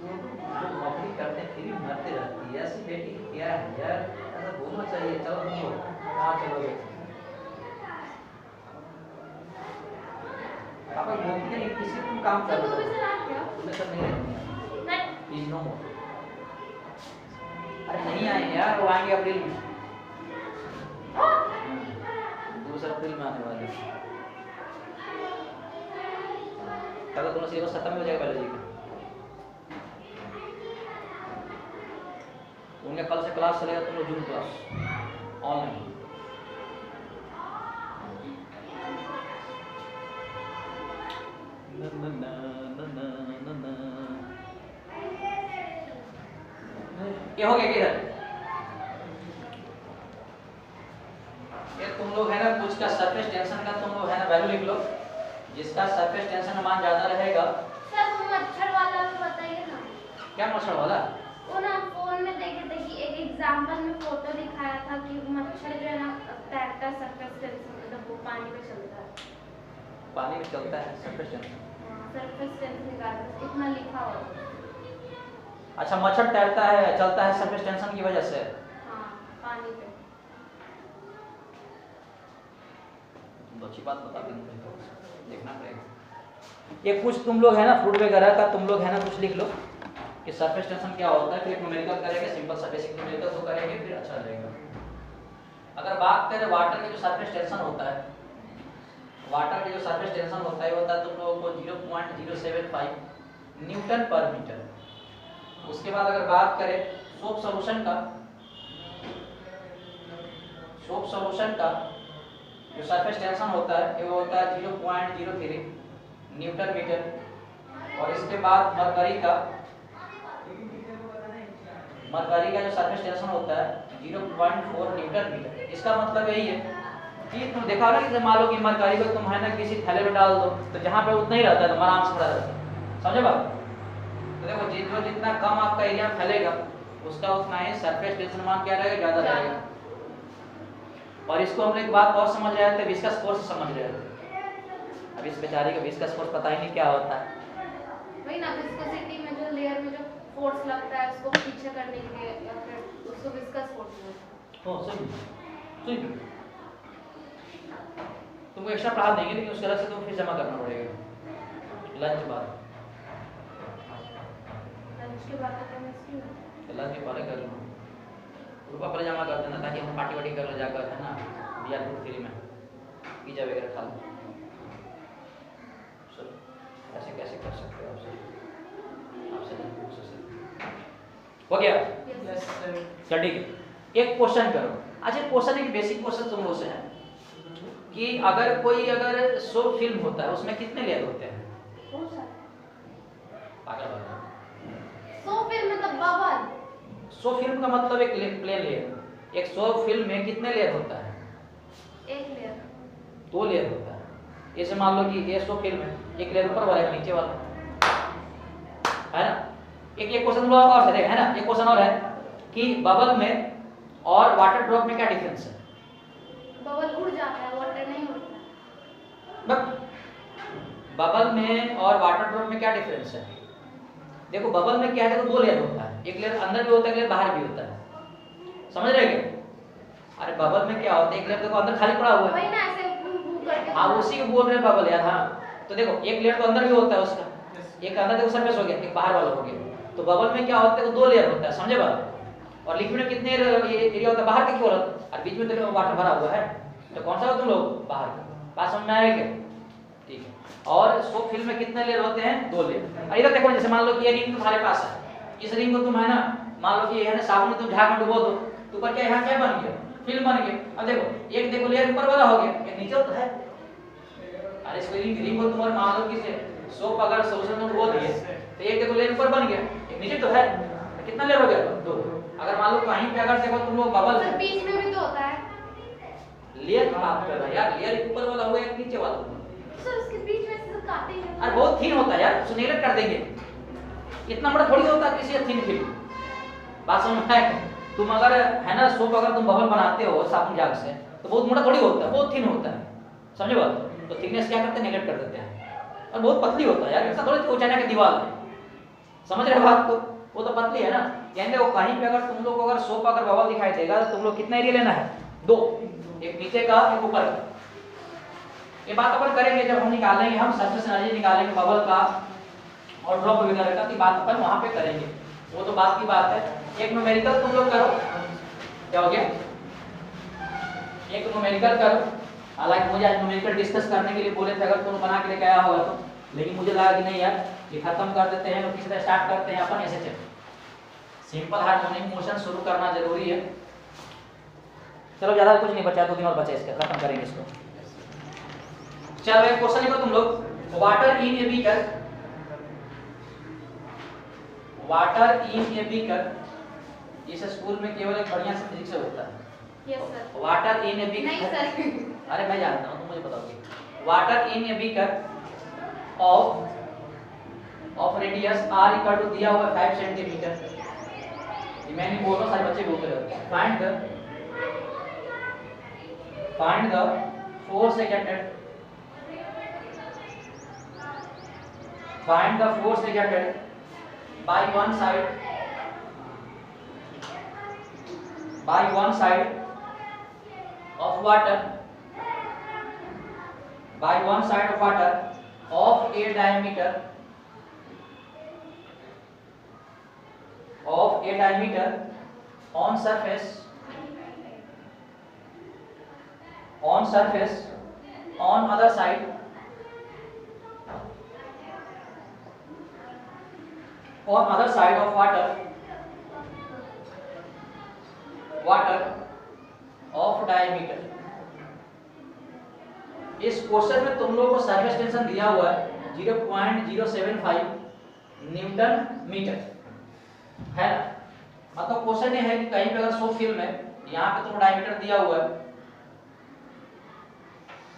नौकरी करते हैं फिर भी मरते रहती है, ऐसी बेटी क्या है यार, ऐसा बोलना चाहिए। चलो तुम लोग कहाँ चलोगे, पापा बोलते हैं किसी तुम काम कर तो लो, भी से रात क्या? तुम्हें सब नहीं रहती नहीं। प्लीज नो मोर। अरे नहीं आएंगे यार, वो आएंगे अप्रैल में, 2 अप्रैल में आने वाले। कल तुम्हारा सिलेबस खत्म हो जाएगा बायोलॉजी का, उनका कल से क्लास चलेगा, तुम लोग जूम क्लास ऑनलाइन। ये हो गया किधर, ये तुम लोग है ना कुछ का सरफेस टेंशन का तुम लोग है ना वैल्यू लिख लो, जिसका सरफेस टेंशन मान ज्यादा रहेगा। सर वो मच्छर वाला भी बताइए ना। क्या मच्छर वाला, वो ना फोन में देखे थे कि एक एग्जांपल में फोटो दिखाया था कि मच्छर जो है ना तैरता है सरफेस टेंशन, मतलब वो पानी में चलता है, पानी में चलता है सरफेस टेंशन। सरफेस टेंशन निकालता, इतना लिखा हुआ। अच्छा मच्छर तैरता है, चलता है सरफेस टेंशन की वजह से। हाँ पानी पे। अच्छी बात बता दी मुझे, तो देखना पड़ेगा। ये कुछ तुम लोग है ना फ्रूट वगैरह का तुम लोग है ना कुछ लिख लो कि सरफेस टेंशन क्या होता है, फिर न्यूमेरिकल करेंगे, सिंपल सा बेसिक न्यूमेरिकल तो करेंगे, फिर अच्छा रहेगा। अगर बात करें वाटर के जो सरफेस टेंशन होता है, वाटर के जो सरफेस टेंशन होता है वो होता है तुम लोगों को 0.075 न्यूटन पर मीटर। उसके बाद अगर बात करें सोप सॉल्यूशन का, सोप सॉल्यूशन का जो सरफेस टेंशन होता है वो होता है 0.03 न्यूटन मीटर। और इसके बाद मरकरी का जो सरफेस टेंशन होता है 0.4 न्यूटन मीटर। इसका मतलब यही है कि तुम देखा ना कि मान लो कि मरकरी को तुम है ना किसी थैले में डाल दो तो जहाँ पे उतना ही रहता है तो आराम से पड़ा रहता है, समझे बात। तो देखो जो जितना कम आपका एरिया फैलेगा उसका उतना ही सरफेस टेंशन मान क्या रहेगा, ज़्यादा रहेगा। और इसको हम एक बात और समझ रहे थे, विस्कस फोर्स समझ रहे थे। अब इस बेचारे को विस्कस फोर्स पता ही नहीं क्या होता है। वही ना, विस्कोसिटी में जो लेयर में जो फोर्स लगता है उसको पीछे करने के लिए या फिर उसको विस्कस फोर्स बोलते हैं। सही सही। तुमको एक्स्ट्रा पढ़ा देंगे लेकिन उसके अलग से तुमको फिर जमा करना पड़ेगा लंच बाद। लंच के बाद तो केमिस्ट्री में लंच के बाद कर लो, रुपया पहले जमा कर देना ताकि हम पार्टी वार्टी कर लो जाकर, है ना, बियर फ्री में पिज्जा वगैरह खा लो। सर ऐसे कैसे कर सकते हो आपसे नहीं पूछ सकते। हो गया? Yes sir. चल ठीक है, एक क्वेश्चन करो। अच्छा क्वेश्चन एक बेसिक क्वेश्चन तुम लोग से है कि अगर शो फिल्म होता है उसमें कितने लेयर होते हैं? बहुत सारे। पागल बात। सो फिर मतलब बबल। शो फिल्म का मतलब एक प्लेन लेयर। एक शो फिल्म में कितने लेयर होता है? एक लेयर। 2 लेयर होता है। जैसे मान लो कि ये शो फिल्म है, एक लेयर ऊपर वाला एक नीचे वाला, है ना। एक क्वेश्चन और है ना, एक क्वेश्चन और है कि बबल में और वाटर ड्रॉप में क्या डिफरेंस है? बबल उड़ जाता है, वाटर नहीं उड़ता। बट बबल में और वाटर ड्रॉप में क्या डिफरेंस है? देखो बबल में क्या है, तो 2 लेयर होता है, एक लेयर अंदर भी होता है, एक लेयर बाहर भी होता है, समझ रहे क्या? अरे बबल में क्या होता है, एक लेयर देखो अंदर खाली पड़ा हुआ है, वही ना ऐसे करके। हाँ उसी को बोल रहे हैं बबल यार। हाँ तो देखो एक लेयर तो अंदर भी होता है उसका, एक अंदर देखो सरफेस हो गया, एक बाहर वाला हो गया। तो बबल में क्या होता है, 2 लेयर होता है, समझे बात। और लिक्विड में कितने एरिया होता है, बाहर का केवल, और बीच में तो वाटर भरा हुआ है, तो कौन सा हो तुम लोग, बाहर का। बात समझ में आएगी? ठीक है। और शो फिल्म में कितने लेयर होते हैं, 2 लेयर। और इधर देखो जैसे मान लो कि ये रिंग तुम्हारे पास है, इस रिंग को तुम है ना मान लो कि ये है ना साबुन में तुम झाग में डुबो दो तो ऊपर क्या यहाँ क्या बन गया, फिल्म बन गया। अब देखो एक देखो लेयर ऊपर वाला हो गया, एक नीचे तो है। अरे इस रिंग को तुम्हारे मान लो कि सोप अगर सोल्यूशन में डुबो दिए तो एक देखो लेयर ऊपर बन गया, एक नीचे तो है, तो कितना लेयर हो गया, 2। अगर मान लो कहीं पे अगर देखो तुम लोग बबल सर बीच में भी तो होता है। लेयर की बात कर रहा है यार, लेयर ऊपर वाला हुआ एक नीचे वाला हुआ। सर उसके बीच में से काटे हैं। अरे बहुत थिन होता है यार, उसको नेगलेक्ट कर देंगे, इतना बड़ा थोड़ी होता है किसी थिन फिल्म। बात समझ में आए? तुम अगर है ना सोप अगर तुम बबल बनाते हो साबुन झाग से तो बहुत मोटा थोड़ी होता है, बहुत थिन होता है, समझे बात। तो थिकनेस क्या करते हैं, नेगलेक्ट कर देते हैं। और बहुत पतली होता है यार, ऐसा थोड़ी कि चाइना की दीवार है, समझ रहे बात को, वो तो पतली है ना। यानी देखो कहीं पे अगर तुम लोग को अगर सोप अगर बबल दिखाई देगा तो तुम लोग कितना एरिया लेना है, 2, एक नीचे का एक ऊपर का। ये बात अपन करेंगे जब हम निकालेंगे, हम सरफेस एनर्जी निकालेंगे बबल का और ड्रॉप वगैरह का, तो बात अपन वहां पे करेंगे, वो तो बात की बात है। एक न्यूमेरिकल तुम लोग करो, क्या हो गया, एक न्यूमेरिकल करो। हालांकि मुझे आज न्यूमेरिकल डिस्कस करने के लिए बोले थे, अगर तुम बना के लेके आया होगा तो, लेकिन मुझे लगा कि नहीं यार ये खत्म कर देते हैं और किसी तरह स्टार्ट करते हैं अपन ऐसे चल। सिंपल हार्मोनिक मोशन शुरू करना जरूरी है। चलो ज्यादा कुछ नहीं बचा, 2 दिन और बचा, इसका खत्म करेंगे इसको। चलो एक क्वेश्चन लिखो तुम लोग, water in a beaker, water in a beaker, इस स्कूल में केवल एक बढ़िया से फिजिक्स होता है। Yes sir. Water in a beaker, नहीं सर। अरे मैं जानता हूँ, तुम मुझे बताओगे। Water in a beaker of radius r equal to दिया हुआ 5 सेंटीमीटर। मैं नहीं बोल रहा, सारे बच्चे बोलते रहते हैं। Find the force exerted, find the force exerted by one side of water, by one side of water of a diameter on surface on other side of water of diameter। इस क्वेश्चन में तुम लोगों को surface tension दिया हुआ है 0.075 Newton metre, है ना। मतलब क्वेश्चन ये है कि कहीं पे अगर शो फिल्म है यहाँ पे तुम डायमीटर दिया हुआ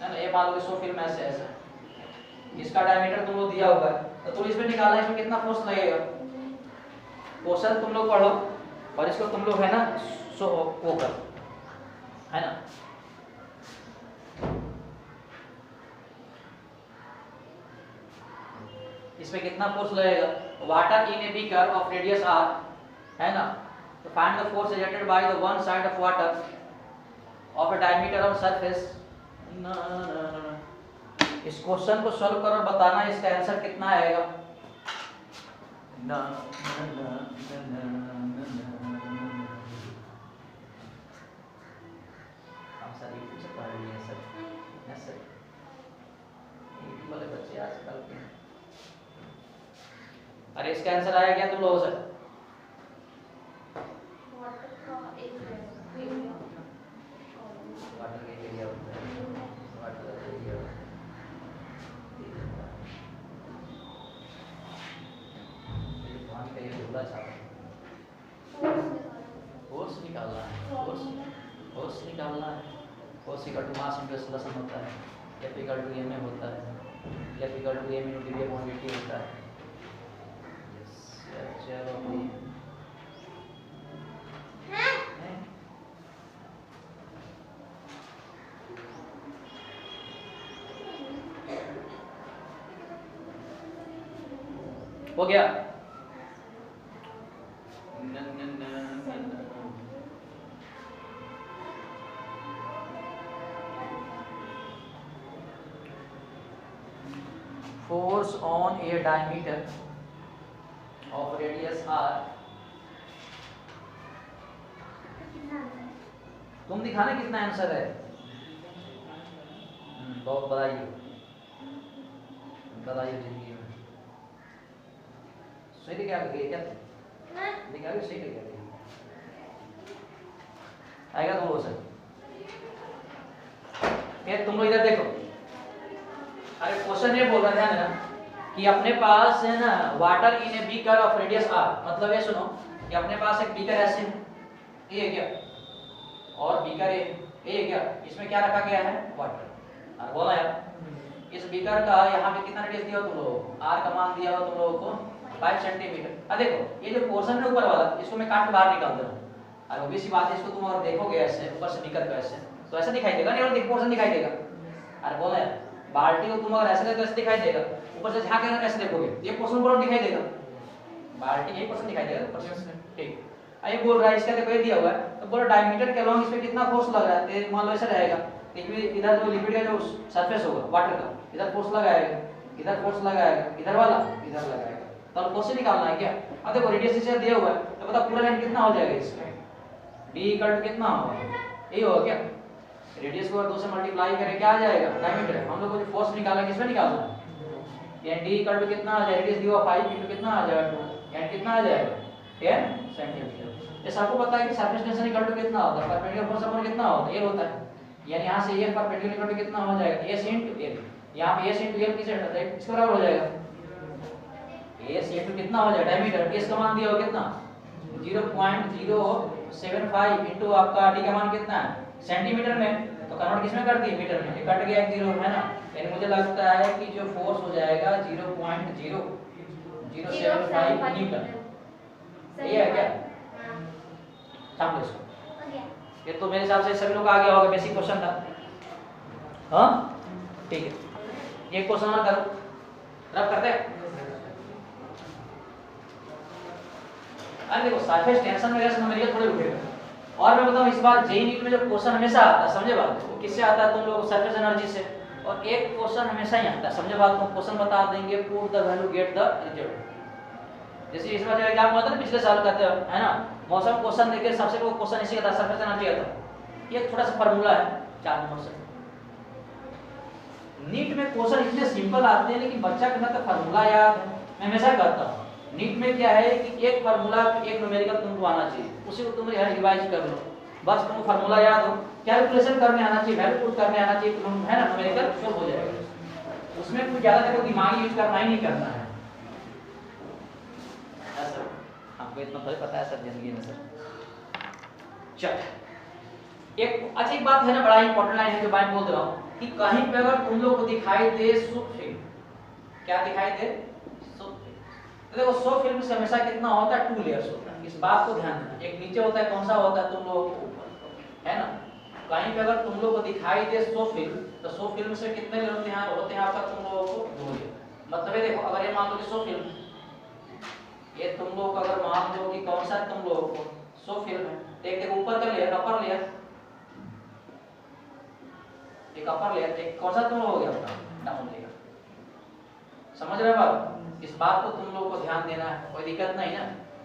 है ना, ये मान लो कि 100 फिल्म ऐसे ऐसा, इसका डायमीटर तुम लोग दिया हुआ है, तो तुम इसमें निकालना है इसमें कितना फोर्स लगेगा। क्वेश्चन तुम लोग पढ़ो और इसको तुम लोग है ना सो वो कर, है ना। इसमें कितना फोर्स लगेगा, water in a beaker of radius R, है ना। तो find the force exerted by the one side of water of a diameter on surface. इस क्वेश्चन को सॉल्व करो और बताना इसका आंसर कितना आएगा। वाले बच्चे आजकल के, अरे इसका आंसर आया क्या तुम लोगों से? वाटर का एरिया होता है, वाटर का एरिया पानी का ये गोला छापा, फोर्स निकालना है, फोर्स निकालना है। Force equal to mass into acceleration होता है, F इक्वल टू m होता है, F equal to m into d upon dt होता है। चलो हो गया। Force on a diameter of radius r, तुम दिखाना कितना आंसर है। बहुत बधाई जिंदगी में सही क्या क्या दिखा सही क्या आएगा तुम लोग से। तुम लोग इधर देखो, अरे क्वेश्चन ये बोल रहा है ना कि अपने पास है ना water in a beaker of radius R, मतलब ये सुनो कि अपने पास एक बीकर ऐसे ये है क्या, और बीकर ये क्या, इसमें क्या रखा गया है वाटर। और बोला यार इस बीकर का यहाँ पे कितना रेडियस दिया हो तुम लोगों को, आर का मान दिया हो तुम लोगों को 5 सेंटीमीटर। अब देखो ये जो पोर्शन है ऊपर वाला, इसको मैं काट के बाहर निकाल दे रहा हूँ, और obvious सी बात है इसको तुम अगर देखोगे ऐसे ऊपर से बीकर का ऐसे तो ऐसा दिखाई देगा नहीं, और देखो पोर्शन दिखाई देगा। अरे बोला यार बाल्टी को तुम अगर ऐसे देखो ऐसे दिखाई देगा, ऊपर से झांक के ऐसे देखोगे ये पोर्शन ऊपर दिखाई देगा, बाल्टी यही पोर्शन दिखाई देगा ऊपर से। ठीक ये बोल रहा है इसका देखो ये दिया हुआ है, तो बोलो डायमीटर के अलोंग इसमें कितना फोर्स लग रहा है, मान लो ऐसा रहेगा इधर जो लिक्विड का जो सरफेस होगा वाटर का, इधर फोर्स लगाएगा, इधर फोर्स लगाएगा, इधर वाला इधर लगाएगा, तो फोर्स निकालना है क्या। अब देखो रेडियस इसे दिया हुआ है तो पता पूरा लेंथ कितना हो जाएगा इसका, d इक्वल टू कितना होगा, यही होगा क्या। रेडियस को 2 से मल्टीप्लाई करें क्या आ जाएगा डायमीटर, हम लोग को जो फोर्स निकालना है किसमें निकालना है, यानी d इक्वल टू कितना आ जाएगा, रेडियस दिया 5 इनटू कितना आ जाएगा 2, यानी कितना आ जाएगा 10 सेंटीमीटर। ये सबको पता है कि सरफेस टेंशन इक्वल टू कितना होता है, परपेंडिकुलर फोर्स अपॉन कितना होता है, ये होता है, यानी यहां से ये परपेंडिकुलर इक्वल टू कितना हो जाएगा s इनटू l, यहां पे s इनटू l किसे होता है, इसको बराबर हो जाएगा s इनटू कितना हो जाएगा डायमीटर, s का मान दिया हो कितना 0.075 इनटू आपका d का मान कितना है सेंटीमीटर में, तो कन्वर्ट किसमें कर दिए मीटर में, कट गया एक जीरो है ना, यानी मुझे लगता है कि जो फोर्स हो जाएगा 0.0075 न्यूटन, ये है क्या। छाप लो इसको, ये तो मेरे हिसाब से सभी लोग आ गया होगा, बेसिक क्वेश्चन था। हाँ ठीक है, ये क्वेश्चन और करो, रब करते हैं। अरे देखो सरफेस टेंशन में गैस न्यूमेरिकल थोड़े उठेगा, और मैं बताऊं इस बार जेईई नीट में जो क्वेश्चन हमेशा आता है, समझे बात, वो किससे आता है तुम लोग सरफेस एनर्जी से, और एक क्वेश्चन हमेशा ही आता है, समझे बात, तुम क्वेश्चन बता देंगे put the value get the result. जैसे इस बार जो एग्जाम हुआ था ना पिछले साल कहते हो है ना, मौसम क्वेश्चन देके सबसे वो क्वेश्चन इसी का था सरफेस एनर्जी का था, ये थोड़ा सा फार्मूला है 4 नंबर से। नीट में क्वेश्चन इतने सिंपल आते हैं लेकिन बच्चा के मतलब फार्मूला याद है, मैं हमेशा कहता हूँ नीट में क्या है कि एक फार्मूला एक न्यूमेरिकल तुमको आना चाहिए, उसी को तुम रिवाइज कर लो, बस तुमको फार्मूला याद हो, कैलकुलेशन करने आना चाहिए, वैल्यू पुट करने आना चाहिए, तुम है ना न्यूमेरिकल सॉल्व हो जाएगा, उसमें कुछ ज्यादा देखो दिमाग यूज करना ही नहीं करना है। सर आपको इतना थोड़ी पता है सर जिंदगी में सर। चल एक अच्छी बात है ना, बड़ा इंपॉर्टेंट लाइन है जो मैं बोल रहा हूँ कि कहीं पे अगर तुम लोग को दिखाई दे शुभ फिल्म, क्या दिखाई दे शुभ फिल्म, तो देखो शुभ फिल्म से हमेशा कितना होता है, 2 लेयर्स होता है। इस बात को ध्यान देना, एक नीचे होता है, कौन सा होता है तुम लोगों को ऊपर, है ना। कहीं पे अगर तुम लोग को दिखाई दे शुभ फिल्म, तो शुभ फिल्म से कितने लेयर होते हैं, आपका तुम लोगों को 2 लेयर। मतलब ये देखो, अगर ये मान लो कि शुभ फिल्म, ये तुम लोग अगर मान लो कि कौन सा तुम लोगों को शुभ फिल्म है, एक देखो ऊपर का लेयर, अपर लेयर, एक अपर लेयर, एक कौन सा तुम लोग हो गया अपना डाउन लेयर। समझ रहे हो बात? इस बात को तुम लोगों को ध्यान देना है, कोई दिक्कत नहीं ना।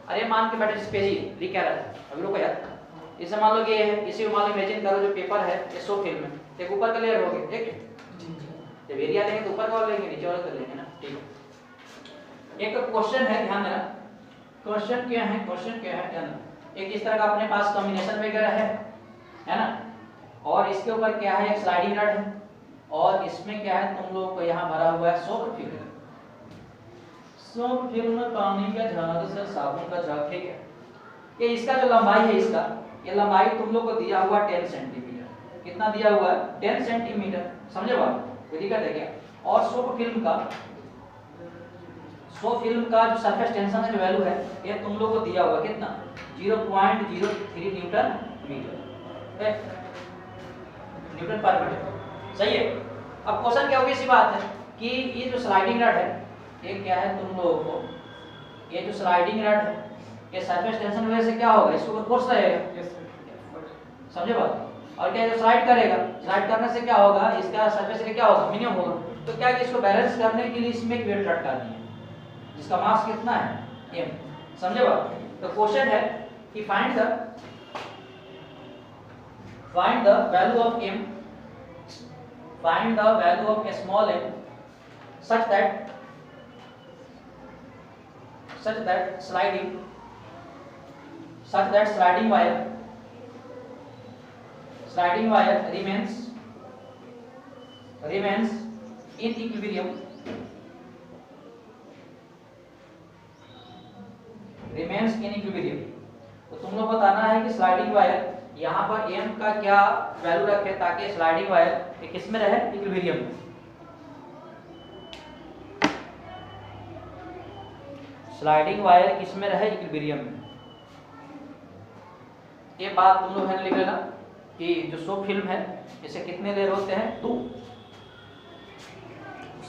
अरे मान के बैठे, इस पे ही लिख क्या रहा है, अभी रुको यार। इसे मान लो कि ये है, इसी को मान लो इमेजिन करो जो पेपर है, ये शुभ फिल्म है, एक ऊपर का लेयर हो गया, ठीक है। जब एरिया लेंगे तो ऊपर का लेंगे, नीचे वाला कर लेंगे ना, ठीक है। एक क्वेश्चन है, ध्यान देना, क्वेश्चन क्या है, क्वेश्चन क्या है ध्यान देना। एक इस तरह का अपने पास कॉम्बिनेशन वगैरह है ना, और इसके ऊपर क्या है, एक स्लाइडिंग रड है, और इसमें क्या है तुम लोग को यहाँ भरा हुआ है सोप फिल्म। सोप फिल्म पानी का झाग से साबुन का झाग, ठीक है। ये इसका जो लंबाई है, इसका ये लंबाई तुम लोग को दिया हुआ 10 सेंटीमीटर। कितना दिया हुआ है, 10 सेंटीमीटर। समझे बात, कोई दिक्कत है क्या? और सोप फिल्म का जो सरफेस टेंशन का जो वैल्यू है, ये तुम लोग को दिया हुआ कितना, 0.03 न्यूटन मीटर, न्यूटन पर मीटर, सही है। अब क्वेश्चन क्या होगी, इसी बात है कि ये जो स्लाइडिंग रड है, ये क्या है तुम लोगों को, ये जो स्लाइडिंग रड है, ये सरफेस टेंशन वजह से क्या होगा, इसके ऊपर फोर्स रहेगा, समझे बात। और क्या जो स्लाइड करेगा, स्लाइड करने से क्या होगा, इसका सरफेस एरिया क्या होगा, मिनिमम होगा। तो क्या कि इसको बैलेंस करने के लिए इसमें एक वेट लटकानी है, जिसका मास कितना है, m, समझे बात। तो क्वेश्चन है कि find the value of m, find the value of a small m such that sliding wire remains in equilibrium तो तुम लोग बताना है कि स्लाइडिंग वायर यहाँ पर m का क्या वैल्यू रखे ताकि स्लाइडिंग वायर किस में रहे, इक्विलिब्रियम में। स्लाइडिंग वायर किस में रहे, इक्विलिब्रियम में। ये बात तुम लोग है लिख लेना कि जो सोप फिल्म है, इसे कितने लेयर होते हैं, 2।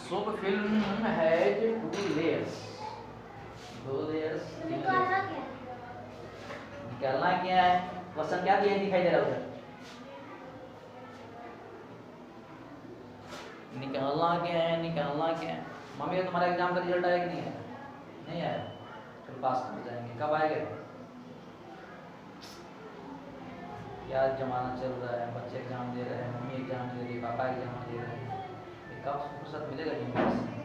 सोप फिल्म है जो 2 लेयर्स, 2 लेयर्स। निकालना क्या है, क्वेश्चन क्या दिया दिखाई दे रहा है उधर, निकालना क्या है। मम्मी तुम्हारा एग्जाम का रिजल्ट आया कि नहीं आया, नहीं आया, फिर पास कर जाएंगे, कब आएगा। क्या जमाना चल रहा है, बच्चे एग्जाम दे रहे हैं, मम्मी एग्जाम दे रही है, पापा एग्जाम दे रहे हैं, कब फुर्सत मिलेगा यूनिवर्सिटी।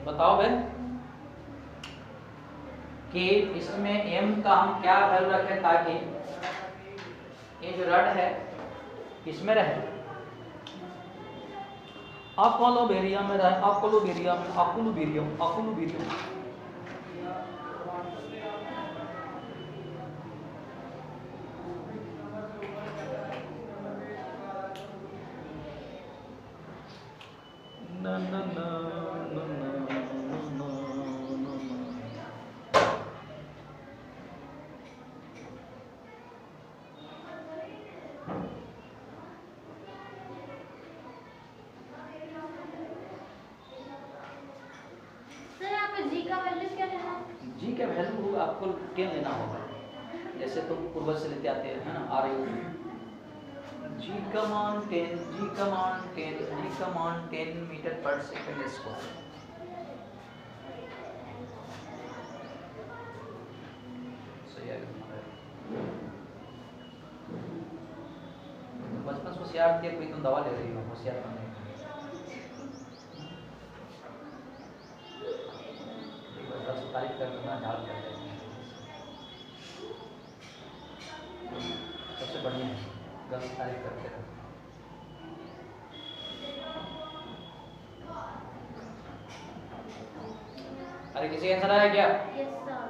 बताओ भाई कि इसमें m का हम क्या वैल्यू रखें ताकि ये जो रड है किसमें रहे, अकोलोबेरियम में रहे, अकोलोबेरियम। ना ना ना ना ना जी का वैल्यू आपको 10 लेना होगा, जैसे तुम पूर्वज से लेते आते हैं, है ना, आर यू जी का मान 10 मीटर पर सेकंड स्क्वायर। सही है, बचपन से होशियार थे, कोई तुम दवा ले रही हो, होशियार बनने तारीफ करना ढाल कर सबसे बढ़िया है, गलत तारीफ करते रहो। अरे किसी का आंसर आया क्या? Yes sir.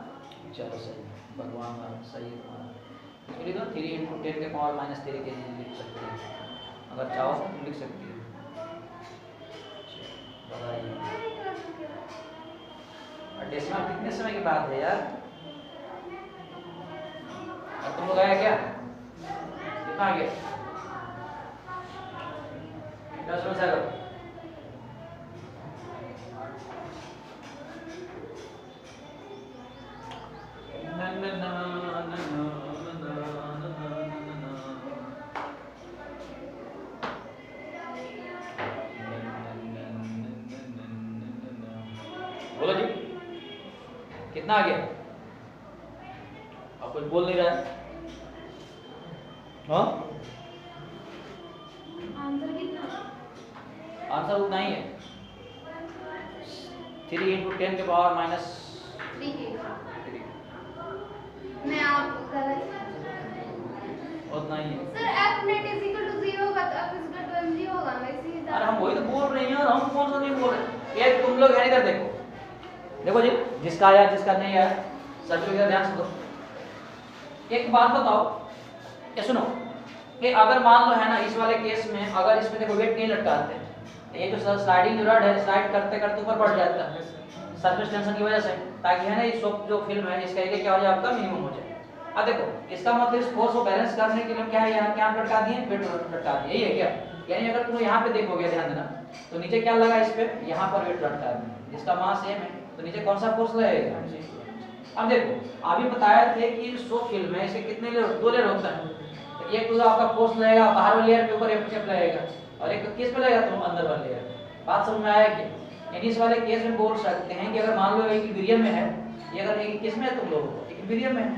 चलो सही, भगवान सही है तुम्हारा। इसको लिख दो 3 × 10 के पावर -3 के लिख सकते हैं, अगर चाहो तो लिख सकती है। बताइए डेसिमल कितने समय की बात है यार? और तुम लोग आया क्या? कितना आ गया? क्या समस्या करो? बोलो जी, कितना आ गया? आप कुछ बोल नहीं रहा है। हाँ, आंसर कितना? आंसर उतना ही है, 3 × 10 के पावर -3। मैं आप गलत। उतना ही है सर f net = 0 होगा तो f = mg होगा ना, इसी हिसाब। अरे हम वही तो बोल रहे हैं यार, हम कौन सा नहीं बोल रहे। ये तुम लोग है इधर देखो, देखो जी, जिसका आया जिसका नहीं आया सभी लोग ध्यान से दो। एक बात बताओ, ये सुनो कि अगर मान लो है ना इस वाले केस में, अगर इसमें देखो वेट नहीं लटकाते, ये जो स्लाइडिंग जो रड है स्लाइड करते करते ऊपर बढ़ जाता है सरफेस टेंशन की वजह से, ताकि है ना ये सोप जो फिल्म है इसका एरिया क्या हो जाए आपका मिनिमम हो जाए। अब देखो इसका मतलब इस फोर्स को बैलेंस करने के लिए क्या है, यहाँ क्या लटका दिए, वेट लटका दिए, यही है क्या? यानी अगर तुम यहाँ पे देखोगे ध्यान देना, तो नीचे क्या लगा इस पे, यहाँ पर वेट लटका दिए, जिसका मास सेम है, तो नीचे कौन सा फोर्स लगेगा? अब देखो अभी बताया थे कि सोप फिल्म है, इसके कितने लेयर, 2 लेयर होता है। तो एक तो आपका फोर्स लगेगा बाहर वाले लेयर के ऊपर एफ लगेगा, और एक किस पे लगेगा, तुम अंदर वाले लेयर। बात समझ में आया क्या? यानी इस वाले केस में बोल सकते हैं कि अगर मान लो इक्विलिब्रियम में है, ये अगर एक किस में है तुम लोगों को, इक्विलिब्रियम में है।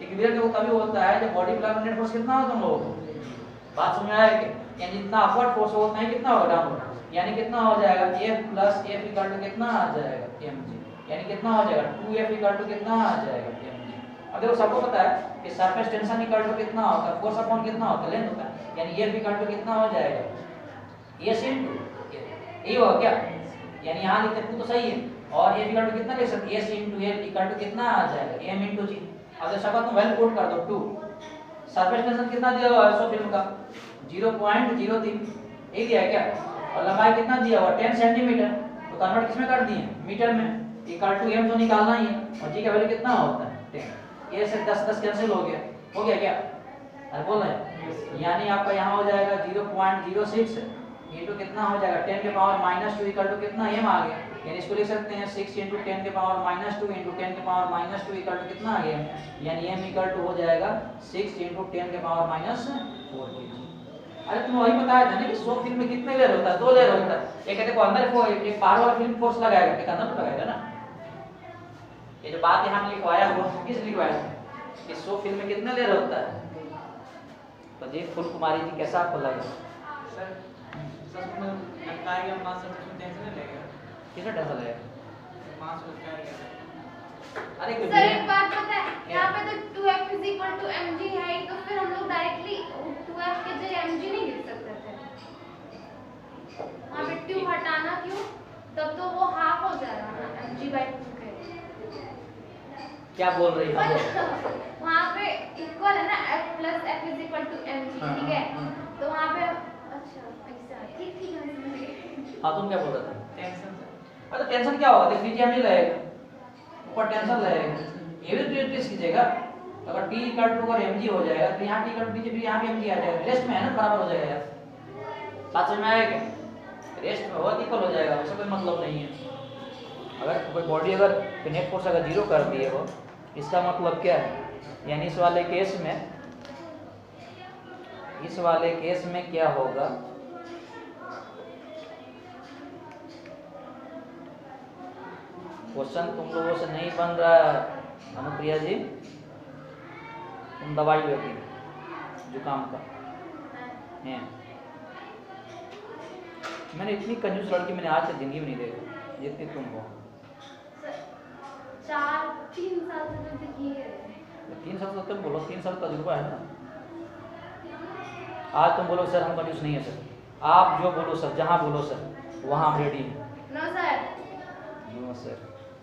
इक्विलिब्रियम में वो तभी होता है जब बॉडी प्लान नेट फोर्स कितना हो तुम लोगों को। बात समझ में आया क्या? यानी जितना अपवर्ड फोर्स होता है कितना होगा डाउनवर्ड, यानी कितना हो जाएगा F + F = कितना आ जाएगा mg, यानी कितना हो जाएगा 2F = कितना आ जाएगा mg। अब देखो सबको पता है कि सरफेस टेंशन = कितना होता है, फोर्स अपॉन कितना होता है, लेंथ होता है, यानी F = कितना हो जाएगा S × ये होगा क्या? यानी यहाँ लिखते हैं तो सही है, और F = कितना लिख सकते हैं, S × L = कितना आ जाएगा m × g। अब जैसा तुम वैल्यू पुट कर दो 2, सरफेस टेंशन कितना दिया हुआ है सो फिल्म का 0.03, यही दिया है क्या? और लंबाई कितना दिया हुआ 10 सेंटीमीटर, तो कन्वर्ट किसमें कर दिए, मीटर में, = m तो निकालना ही है, और g का वैल्यू कितना होता है 10। ये से 10 कैंसिल हो गया क्या? अरे बोल रहे हैं, यानी आपका यहाँ हो जाएगा 0.06 इंटू कितना हो जाएगा 10 के पावर -2 = कितना m आ गया, यानी इसको लिख सकते हैं 6 × 10 के पावर -2 इंटू 10 के पावर -2 = कितना आ गया, यानी m = हो जाएगा 6 × 10 के पावर -4 kg। अरे तुम वही बताया था ना कि सो फिल्म में कितने लेयर होता है, 2 लेयर होता है, एक देखो अंदर एक बाहर वाला फिल्म फोर्स लगाएगा, एक अंदर लगाएगा ना। ये जो बात यहाँ लिखवाया वो किस लिखवाया कि सो फिल्म में कितने लेयर होता है। तो जी फुल कुमारी जी कैसा आपको लगा? सर में लटकाएगा मास सब कुछ टेंशन नहीं लेगा, किसका टेंशन है? मास लटकाएगा। अरे सर एक बात पता है, यहाँ पे तो 2F = mg है, तो फिर हम लोग डायरेक्टली 2F के जगह mg नहीं लिख सकते थे, वहाँ पे 2 हटाना क्यों, तब तो वो हाफ हो जाएगा ना mg/2 के। क्या बोल रही हो? वहाँ पे इक्वल है ना f + F = mg, ठीक है? तो वहाँ पे अच्छा ऐसा ठीक है समझ गए। हाँ तुम क्या बोल रहे थे? टेंशन सर, अरे तो टेंशन क्या होगा, देख नीचे हम नहीं रहेगा, ऊपर टेंशन रहेगा, ये भी ट्रेस कीजिएगा। अगर T = अगर mg हो जाएगा तो यहाँ T = नीचे फिर यहाँ भी mg आ जाएगा, रेस्ट में है ना बराबर हो जाएगा यार। बात समझ में आएगा? रेस्ट में बहुत इक्वल हो जाएगा, उसका कोई मतलब नहीं है। अगर कोई बॉडी अगर नेट फोर्स अगर 0 कर दिए हो, इसका मतलब क्या है, यानी इस वाले केस में क्या होगा, क्वेश्चन तुम लोगों से नहीं बन रहा है अनुप्रिया जी, तुम दवाई लेती जुकाम का है। मैंने इतनी कंजूस लड़की मैंने आज तक जिंदगी में नहीं देखी जितनी तुम हो। 3 साल से तो देखिए 3 साल तक तुम बोलो, 3 साल तजुर्बा है ना। आज तुम बोलो सर हम कंजूस नहीं है सर, आप जो बोलो सर, जहाँ बोलो सर वहाँ हम रेडी हैं। नो सर, नो सर,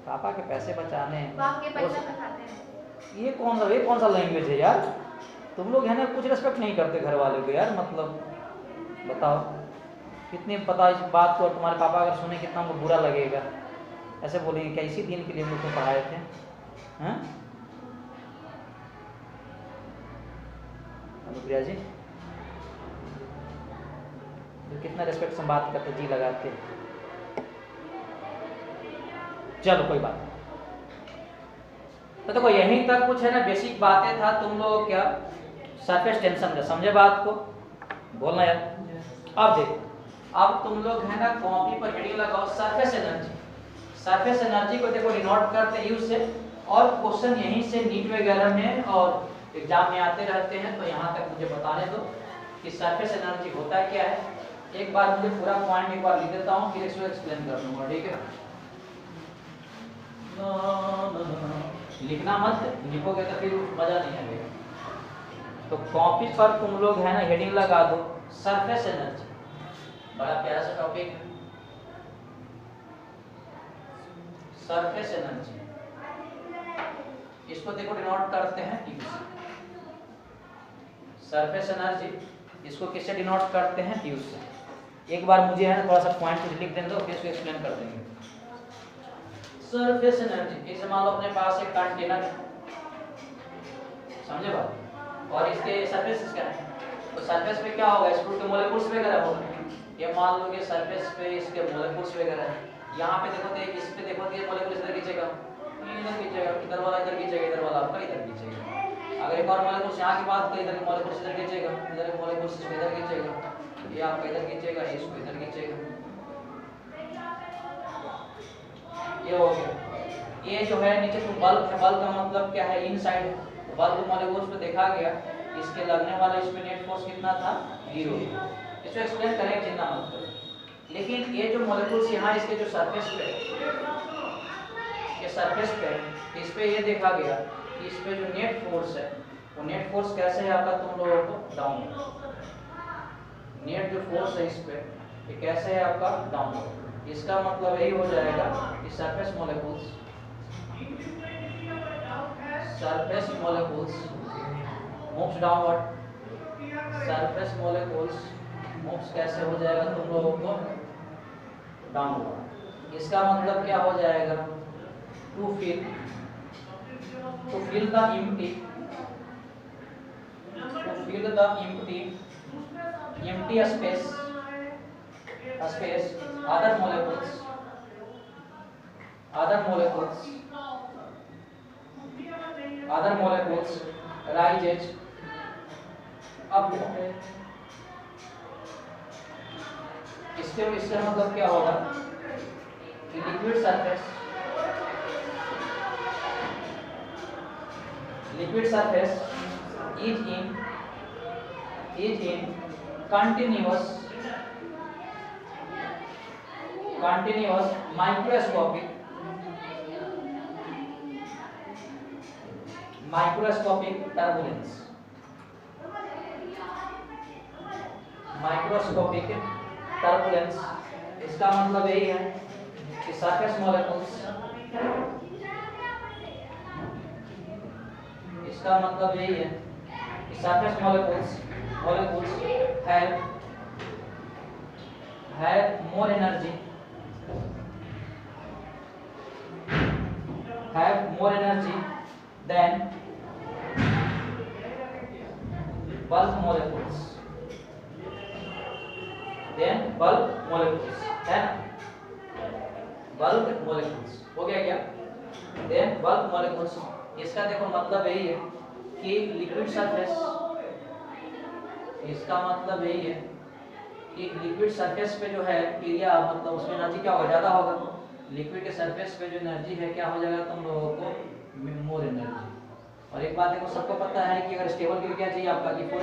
पापा के पैसे बचाने हैं। बाप के पैसा पे खाते हैं। ये कौन सा लैंग्वेज है यार? तुम लोग है ना कुछ रिस्पेक्ट नहीं करते घर वाले को यार। मतलब बताओ कितनी पता इस बात को तुम्हारे पापा अगर सुने कितना उनको बुरा लगेगा। ऐसे बोलेंगे क्या इसी दिन के लिए हम लोग को पढ़ाए थे? हैं अनुप्रिया जी? तो कितना रिस्पेक्ट से बात करते, जी लगाते। चलो कोई बात नहीं। तो देखो यहीं तक कुछ है ना बेसिक बातें था। तुम लोग क्या सरफेस टेंशन का समझे बात को? बोलना यार। अब देखो, अब तुम लोग है ना कॉपी पर हेडिंग लगाओ सरफेस एनर्जी। सरफेस एनर्जी को देखो डिनोट करते हैं यू से, और क्वेश्चन यहीं से नीट वगैरह में और एग्जाम में आते रहते हैं। तो यहाँ तक मुझे बताने दो कि सरफेस एनर्जी होता क्या है। एक बार मुझे पूरा पॉइंट एक बार लिख देता हूँ, फिर इसको एक्सप्लेन कर दूंगा, ठीक है? लिखना मत, लिखोगे तो फिर मजा नहीं आएगा। तो कॉपी पर तुम लोग है ना हेडिंग लगा दो सरफेस एनर्जी। बड़ा प्यारा सा टॉपिक है सरफेस एनर्जी। इसको देखो डिनोट करते हैं यू से। सरफेस एनर्जी इसको किससे डिनोट करते हैं? यू से। एक बार मुझे है ना थोड़ा सा पॉइंट कुछ लिख देने दो, फिर इसको एक्सप्लेन कर देंगे। सरफेस एनर्जी, इसे मान लो अपने पास एक कंटेनर है, समझे बात? और इसके सरफेस क्या है? तो सरफेस पे क्या होगा? इसके के मॉलिक्यूल्स वगैरह होगा। ये मान लो कि सरफेस पे इसके मॉलिक्यूल्स वगैरह है। यहाँ पे देखो तो इस पे देखो तो ये मॉलिक्यूल इधर खींचेगा, इधर खींचेगा, इधर वाला इधर खींचेगा, इधर वाला आपका इधर खींचेगा। अगर एक और मॉलिक्यूल्स यहाँ की बात करें, इधर के मॉलिक्यूल्स इधर खींचेगा, इधर के मॉलिक्यूल्स इधर खींचेगा, ये आपका इधर खींचेगा, इसको इधर खींचेगा। ये हो गया। ये जो है नीचे तो बल्ब है, बल्ब का मतलब क्या है? इनसाइड। तो बल्ब मॉलिक्यूल्स पे देखा गया, इसके लगने वाला इस पे नेट फोर्स कितना था? 0। इसको एक्सप्लेन करेंगे, चिंता मत करो। लेकिन ये जो मॉलिक्यूल्स यहाँ इसके जो सरफेस पे, ये सरफेस पे, इस पे ये देखा गया कि इस पे जो नेट फोर्स है, वो नेट फोर्स कैसे है आपका? तुम लोगों को डाउन। नेट जो फोर्स है इस पे, ये कैसे है आपका? डाउन। इसका मतलब यही हो जाएगा कि surface molecules moves downward. Surface molecules moves कैसे हो जाएगा तुम लोगों को? डाउनवर्ड। इसका मतलब क्या हो जाएगा? To fill the empty space other molecules rises up। इसके मतलब क्या होगा कि liquid surface is in continuous microscopic turbulence। इसका मतलब यही है कि सरफेस मॉलिक्यूल्स, इसका मतलब यही है कि surface molecules have more energy than bulk molecules। है ना? बल्क मॉलिक्यूल्स हो गया क्या? Then bulk molecules. इसका देखो मतलब यही है कि लिक्विड सरफेस, इसका मतलब यही है कि लिक्विड सरफेस पे जो है एरिया, मतलब उसमें एनर्जी क्या होगा? ज़्यादा होगा। लिक्विड के सरफेस पे जो एनर्जी है क्या हो जाएगा तुम लोगों को? More energy. और एक बात देखो, सबको पता है कि अगर स्टेबल के लिए क्या चाहिए आपका? कि फोर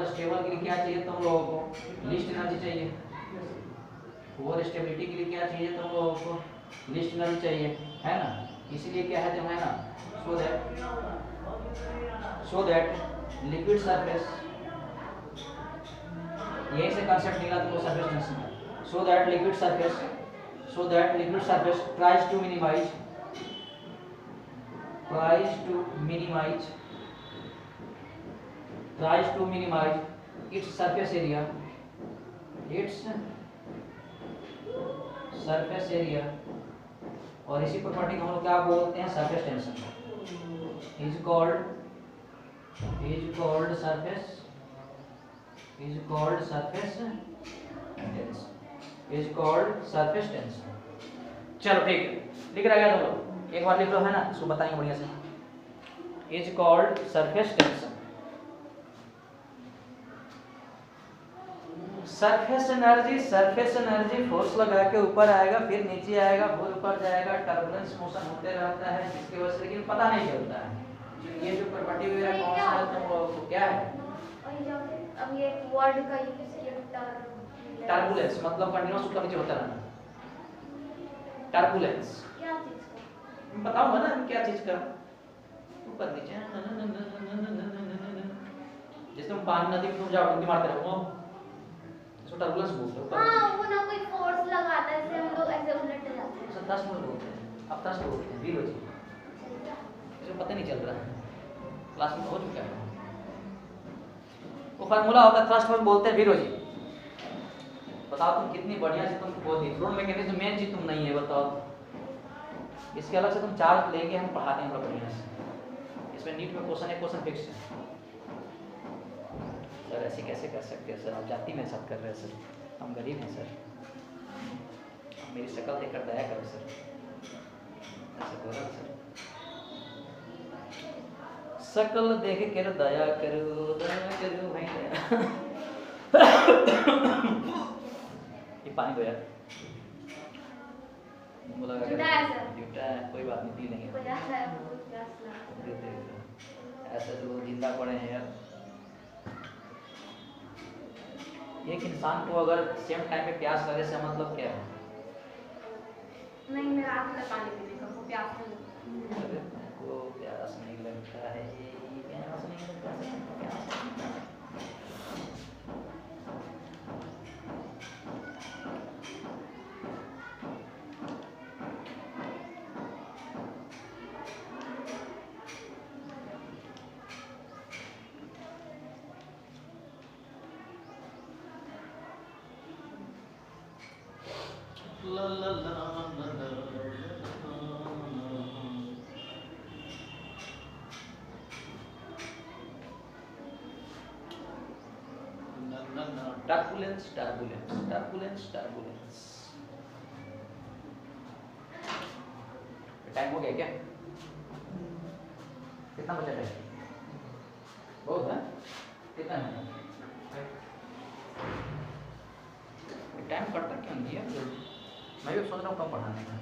स्टेबल के लिए क्या चाहिए तुम लोगों को? लीस्ट एनर्जी चाहिए। फोर स्टेबिलिटी के लिए क्या चाहिए तुम लोगों को? लीस्ट एनर्जी चाहिए, है ना? इसीलिए क्या है जो है ना, सो दैट लिक्विड सरफेस, यही से कंसेप्ट निकला तुमको सरफेस टेंशन का। सो that liquid surface so that liquid surface tries to minimize its surface area और इसी प्रॉपर्टी को हम लोग क्या बोलते हैं, surface tension is called surface tension। चलो ठीक है, लिख रहा गया तुम लोग, एक बार लिख लो है ना, इसको बताएंगे बढ़िया से। is called surface tension। Surface energy force लगा के ऊपर आएगा, फिर नीचे आएगा, फिर ऊपर जाएगा, टर्बुलेंस मोशन होते रहता है, जिसकी वजह से लेकिन पता नहीं चलता है ये जो प्रॉपर्टी वगैरह कौन सा है, तुम लोगों को क्या है। अब ये वर्ड का यूज किया टर्बुलेंस मतलब कंटीन्यूअस ऊपर नीचे होता रहना। टर्बुलेंस क्या चीज का, बताऊंगा ना क्या चीज का, ऊपर नीचे जैसे तुम पानी नदी में तुम जाओ डुबकी मारते रहो, इसको टर्बुलेंस बोलते हैं। हां वो ना कोई फोर्स लगाता है, इससे हम लोग ऐसे उलट जाते हैं। सब थ्रस्ट बोलते हैं, अब थ्रस्ट बोलते हैं, वील हो जी, इसको पता नहीं चल रहा है, क्लास में हो चुका है। वो फार्मूला होता है थ्रस्ट फोर्स बोलते हैं वील हो जी। बताओ तुम कितनी बढ़िया से तुमको बोल दी, फ्लूइड मैकेनिज्म मेन चीज तुम नहीं है, बताओ। इसके अलग से तुम चार्ज लेंगे, हम पढ़ाते हैं बढ़िया से। इसमें नीट में क्वेश्चन है, क्वेश्चन फिक्स है। सर ऐसे कैसे कर सकते हैं सर, आप जाति में सब कर रहे हैं सर, हम गरीब हैं सर, मेरी शक्ल देखकर दया करो सर, ऐसा करो सर, शक्ल देख कर दया करो भाई दया। ये पानी दो यार, बोला झूठा है, कोई बात नहीं, पी लेंगे। ऐसे तो जिंदा पड़े हैं यार। एक इंसान को अगर सेम टाइम पे प्यास लगे से मतलब क्या है? नहीं मेरा हाथ में पानी पीने का, वो प्यास नहीं लगती। अरे तुमको प्यास नहीं लगता है, प्यास नहीं लगता है, प्यास नहीं लगता है। La la la la la la turbulence time हो गया क्या? कितना बचा है? बहुत है, कितना है? टाइम कटता क्यों नहीं है? मैं भी सोच रहा हूँ कम पढ़ाने का,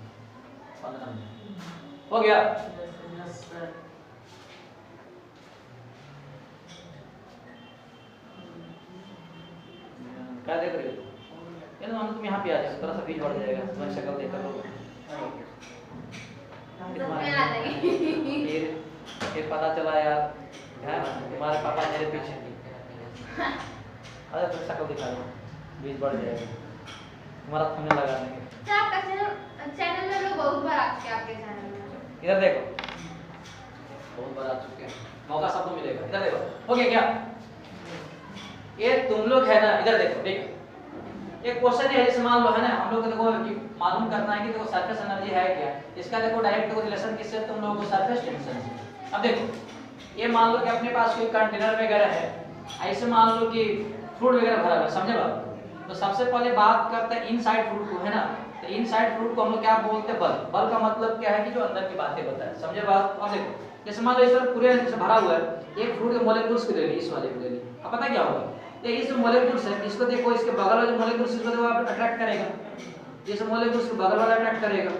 15 मिनट हो गया। क्या देख रहे हो? ये तो हम तुम यहाँ पे आ जाओ, थोड़ा सा फीस बढ़ जाएगा, तुम्हारी शक्ल देख कर लोग फिर पता चला यार तुम्हारे पापा मेरे पीछे। अरे तुम शक्ल दिखा दो, फीस बढ़ जाएगा, तुम्हारा थंबनेल लगा देंगे। आपका चैनल में लोग बहुत बार आ चुके हैं, आपके चैनल में इधर देखो, बहुत बार आ चुके हैं, मौका सबको मिलेगा। इधर देखो, हो गया क्या? ये तुम लोग है ना, इधर देखो, देखो एक क्वेश्चन है, जैसे मान लो है ना, हम लोग को देखो कि मालूम करना है कि देखो सरफेस एनर्जी है क्या। इसका देखो डायरेक्ट देखो रिलेशन किससे, तुम लोगों को सरफेस टेंशन से। अब देखो ये मान लो कि अपने पास कोई कंटेनर वगैरह है, ऐसे मान लो कि फ्रूट वगैरह भरा हुआ है, समझे बात? तो सबसे पहले बात करते हैं इनसाइड फ्रूट को, है ना। तो इनसाइड फ्रूट को हम लोग क्या बोलते हैं? बल। बल का मतलब क्या है कि जो अंदर की बातें बताए, समझे बात? अब देखो जैसे मान लो इस तरह पूरे से भरा हुआ है, एक फ्रूट के मॉलिक्यूल्स को ले ली, इस वाले को ले ली, अब पता क्या होगा? ये इस मॉलिक्यूल्स है, इसको देखो, इसके बगल वाले मॉलिक्यूल्स इसको देखो अट्रैक्ट करेगा, इस मॉलिक्यूल्स के बगल वाला अट्रैक्ट करेगा,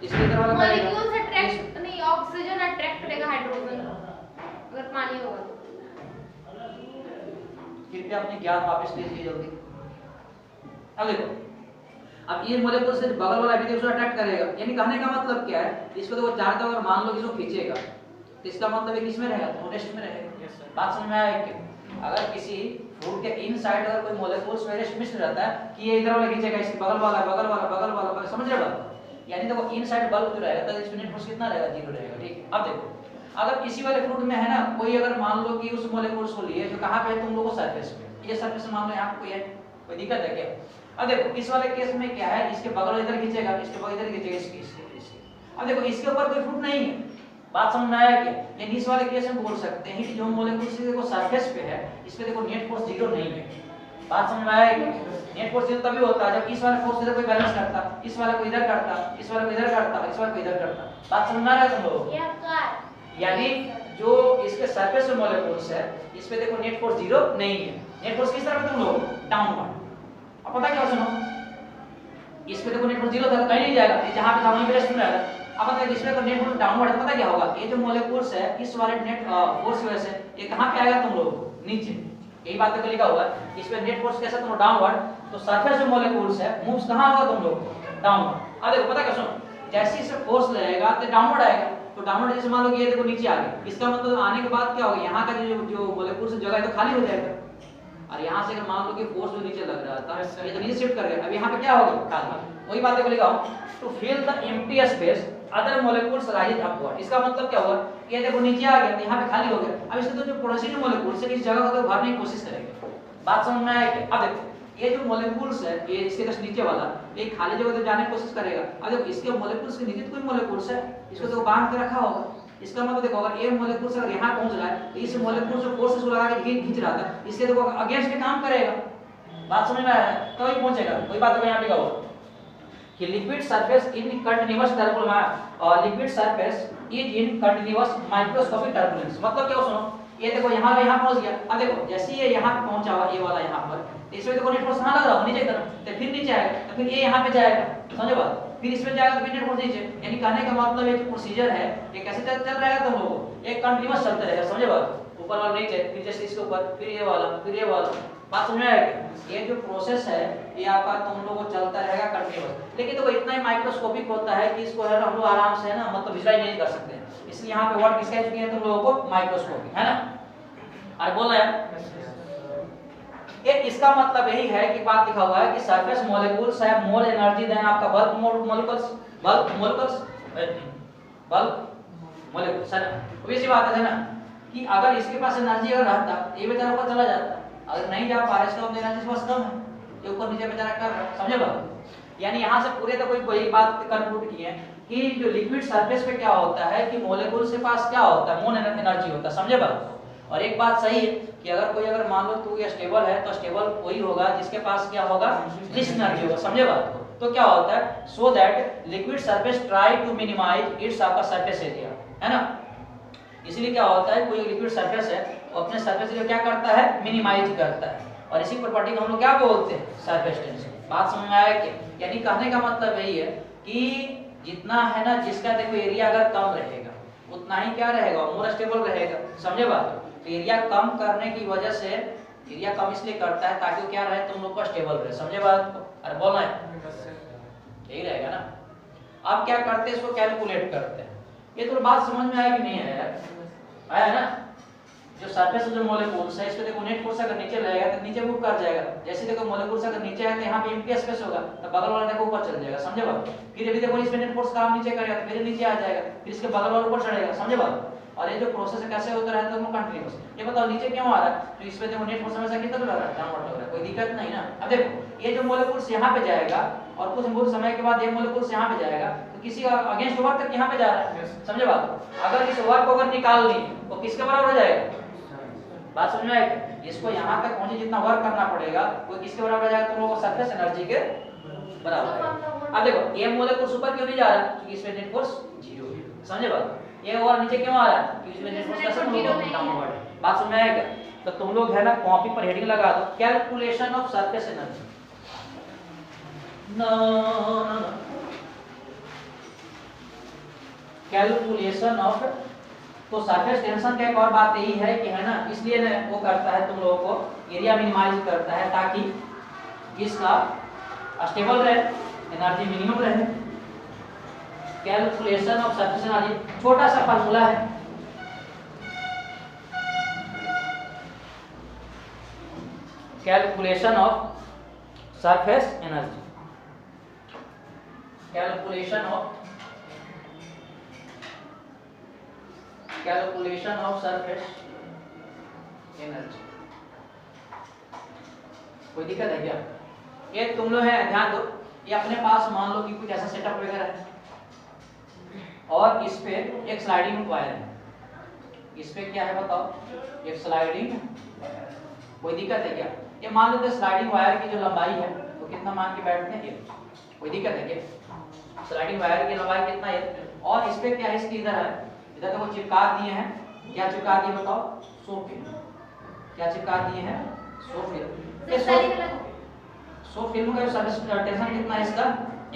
इसके इधर वाला मॉलिक्यूल्स अट्रैक्ट नहीं, ऑक्सीजन अट्रैक्ट करेगा हाइड्रोजन अगर पानी होगा तो। कृपया अपने ज्ञान वापस लीजिए जल्दी। अब देखो, अब ये मॉलिक्यूल्स से बगल वाला भी उसको अट्रैक्ट करेगा, यानी कहने का मतलब क्या है? इसको देखो चाहता अगर मान लो इसको खींचेगा तो इसका मतलब है किसमें रहेगा? मोनेस्ट में रहेगा। बात समझ में आया कि अगर किसी फ्रूट के इनसाइड अगर कोई मोलेक्युल्स वेरिएशन मिक्स रहता है कि ये इधर वाला खींचेगा, इसके बगल वाला बगल वाला बगल वाला बगल, समझ रहे हो? यानी देखो इनसाइड बल्ब जो रहेगा तो इसमें नेट फोर्स कितना रहेगा, 0 रहेगा। ठीक, अब देखो अगर किसी वाले फ्रूट में है ना कोई, अगर मान लो कि उस मोलेक्युल्स को लिए जो कहां पे है तुम लोगों को सरफेस पे, ये सरफेस मान लो यहां पे कोई है, कोई दिक्कत है क्या? अब देखो इस वाले केस में क्या है, इसके बगल इधर खींचेगा, इसके बगल इधर खींचेगा, इसके। अब देखो इसके ऊपर कोई फ्रूट नहीं है, बात समझ में आया क्या? यानी इस वाले केस में बोल सकते हैं कि जो मोलेक्युल से देखो सरफेस पे है इस पे देखो नेट फोर्स 0 नहीं है। बात समझ में आया क्या? नेट फोर्स 0 तभी होता है जब इस वाले फोर्स से कोई बैलेंस करता, इस वाले को इधर करता, इस वाले को इधर करता, इस वाले को इधर करता। बात समझ में आ रहा है तुम लोगों को? यानी जो इसके सरफेस में मोलेक्युल्स है इस पे देखो नेट फोर्स 0 नहीं है। नेट फोर्स किस तरफ है तुम लोग, डाउनवर्ड। अब पता क्या सुनो, इस पे देखो नेट फोर्स 0 था, कहीं नहीं जाएगा, ये जहां पे था वहीं पे रेस्ट में रहेगा। अब अगर इसमें तो नेट फोर्स डाउनवर्ड है, पता क्या होगा, ये जो मोलेक्युल्स है इस वाले नेट फोर्स वजह से ये कहां पे आएगा तुम लोग, नीचे। यही बात को लिखा हुआ है, इसमें नेट फोर्स कैसा तुम डाउनवर्ड, तो सरफेस में मोलेक्युल्स है मूव्स कहां होगा तुम लोग, डाउनवर्ड। अब देखो पता क्या सुनो, जैसे इससे फोर्स लगेगा तो डाउनवर्ड आएगा, तो डाउनवर्ड जैसे मान लो कि ये देखो नीचे आ गया, इसका मतलब आने के बाद क्या होगा, यहाँ का जो मोलेक्युल्स जगह है तो खाली हो जाएगा। और यहाँ से अगर मान लो कि फोर्स जो नीचे लग रहा था ये तो नीचे शिफ्ट कर गया, अब यहाँ पे क्या होगा, खाली। वही बात को लिखा हूं, to fill the empty space other molecules rise upward. इसका मतलब क्या हुआ, ये देखो नीचे आ गया, यहाँ पे खाली हो गया, अब इसके तो जो पड़ोसी मोलेक्युल्स है इस जगह को तो भरने की कोशिश करेंगे। बात समझ में आया क्या? अब देखो ये जो मोलेक्युल्स है ये इसके जस्ट नीचे वाला ये खाली जगह तो जाने की कोशिश करेगा। अब देखो इसके मोलेक्युल्स के नीचे तो कोई मोलेक्युल्स है, इसको तो बांध के रखा होगा। इसका मतलब देखो अगर ये मोलेक्युल्स अगर यहाँ पहुंच रहा है तो इस मोलेक्युल्स को फोर्स से लगा के खींच रहा था, इसके देखो अगेंस्ट में काम करेगा। बात समझ में आया है? तो ही पहुंचेगा। वही बात यहाँ पे कहो कि liquid surface in continuous turbulence और liquid surface is in continuous microscopic turbulence. मतलब क्या सुनो, ये देखो यहाँ पहुंच गया। अब देखो जैसे ये यहाँ पे पहुंचा हुआ ये वाला यहाँ पर, तो इसमें देखो नेट फोर्स कहाँ लग रहा है, नीचे की तरफ, तो फिर नीचे आएगा, तो फिर ये यहाँ पे जाएगा, समझे बात? फिर इसमें जाएगा तो फिर नेट फोर्स नीचे। यानी कहने का मतलब ये जो प्रोसीजर है ये कैसे चल रहेगा तुम लोगों को, एक कंटीन्यूअस चलते रहेगा, समझे बात? ऊपर वाला नीचे, फिर जैसे इसके ऊपर, फिर ये वाला, फिर ये वाला। बात समझ में आएगा? ये जो प्रोसेस है ये आपका तुम लोगों को चलता रहेगा कंटीन्यूअस। लेकिन देखो इतना ही माइक्रोस्कोपिक होता है कि इसको है ना हम लोग आराम से है ना मतलब विजुअलाइज नहीं कर सकते हैं, इसलिए यहाँ पे वर्ड किसका यूज किया तुम लोगों को, माइक्रोस्कोपिक, है ना? अरे बोल रहे हैं ये, इसका मतलब यही है कि बात लिखा हुआ है कि surface molecules have more energy than आपका बल्क मॉलिक्यूल्स सर। वैसी बात है ना कि अगर इसके पास एनर्जी अगर रहता ये बेचारा ऊपर चला जाता, अगर नहीं जा पा रहा इसका मतलब एनर्जी बस कम है, ये ऊपर नीचे बेचारा कर रहा है, समझे बात? यानी यहाँ से पूरे तक कोई बात कंक्लूड की है कि जो लिक्विड सरफेस पे क्या होता है कि मॉलिक्यूल्स के पास क्या होता है, मोर एनर्जी होता है, समझे बात? और एक बात सही है कि अगर मान लो तू ये स्टेबल है तो स्टेबल वही होगा जिसके पास क्या होगा, लिस्ट एनर्जी होगा, समझे बात को? तो क्या होता है, so that liquid surface try to minimise its आपका सरफेस एरिया, है ना? इसलिए क्या होता है कोई लिक्विड सरफेस है वो अपने सरफेस एरिया क्या करता है, मिनिमाइज करता है, और इसी प्रॉपर्टी को हम लोग क्या बोलते हैं, सरफेस टेंशन। बात समझ में आया क्या? यानी कहने का मतलब यही है कि जितना है ना जिसका देखो एरिया अगर कम रहेगा उतना ही क्या रहेगा, मोर स्टेबल रहेगा, समझे बात? तो एरिया कम करने की वजह से, एरिया कम इसलिए करता है ताकि वो क्या रहे, तुम लोग का स्टेबल रहे, समझे बात को? अरे बोलना है यही रहेगा ना। अब क्या करते हैं, इसको कैलकुलेट करते हैं। ये तो बात समझ में आया कि नहीं आया? आया ना? जो सरफेस जो मोलेक्युल्स है इसको देखो नेट फोर्स अगर नीचे रहेगा तो नीचे मूव कर जाएगा। जैसे देखो मोलेक्युल्स अगर नीचे है तो यहाँ पे एम्प्टी स्पेस होगा तो बगल वाला देखो ऊपर चल जाएगा, समझे बात? फिर अभी देखो इसमें नेट फोर्स काम नीचे करेगा तो फिर नीचे आ जाएगा, फिर इसके बगल वाला ऊपर चढ़ेगा, समझे बात? और ये जो प्रोसेस है कैसे होता रहता है वो कंटीन्यूअस। ये बताओ नीचे क्यों आ रहा है, तो इसमें देखो नेट फोर्स हमेशा कितना लग रहा है, डाउनवर्ड लग रहा है, कोई दिक्कत नहीं ना। अब देखो ये जो मोलेक्युल्स यहाँ पे जाएगा और कुछ समय के बाद ये मोलेक्युल्स यहाँ पे जाएगा तो किसी अगेंस्ट वर्क तक यहाँ पे जा रहा है, समझे बात? अगर इस वर्क को अगर निकाल ली तो किसके बराबर हो जाएगा? बात समझ में आएगी? इसको यहाँ तक पहुंचे जितना वर्क करना पड़ेगा वो किसके बराबर हो जाएगा, तुम लोगों को सरफेस एनर्जी के बराबर है। अब देखो ये मोलेक्युल ऊपर क्यों नहीं जा रहा, क्योंकि इसमें नेट फोर्स 0 है, समझे बात? ये और नीचे क्यों आ रहा है, क्योंकि इसमें नेट फोर्स कैसे डाउनवर्ड है। बात समझ में आएगा? तो तुम लोग है ना कॉपी पर हेडिंग लगा दो, calculation of surface energy. Calculation of, तो सरफेस टेंशन का एक और बात यही है कि है ना इसलिए ना वो करता है तुम लोगों को एरिया मिनिमाइज करता है ताकि इसका स्टेबल रहे, एनर्जी मिनिमम रहे। कैलकुलेशन ऑफ सरफेस एनर्जी छोटा सा फार्मूला है, calculation of surface energy, calculation of surface energy. कोई दिक्कत है क्या? ये तुम लोग है, ध्यान दो, ये अपने पास मान लो कि कुछ ऐसा सेटअप वगैरह है और इस पे एक स्लाइडिंग वायर है। इस पे क्या है बताओ? एक स्लाइडिंग। कोई दिक्कत है क्या? ये मान लेते स्लाइडिंग वायर की जो लंबाई है वो कितना मान के बैठते हैं? कोई दिक्कत है क्या? स्लाइडिंग वायर की लंबाई कितना है? और इस पे क्या है, इसके इधर है, इधर देखो चिपका दिए हैं। क्या चिपका दिए बताओ? सोफिल। क्या चिपका दिए हैं? सोफिल। ये सोफिल का सरफेस टेंशन कितना है इसका?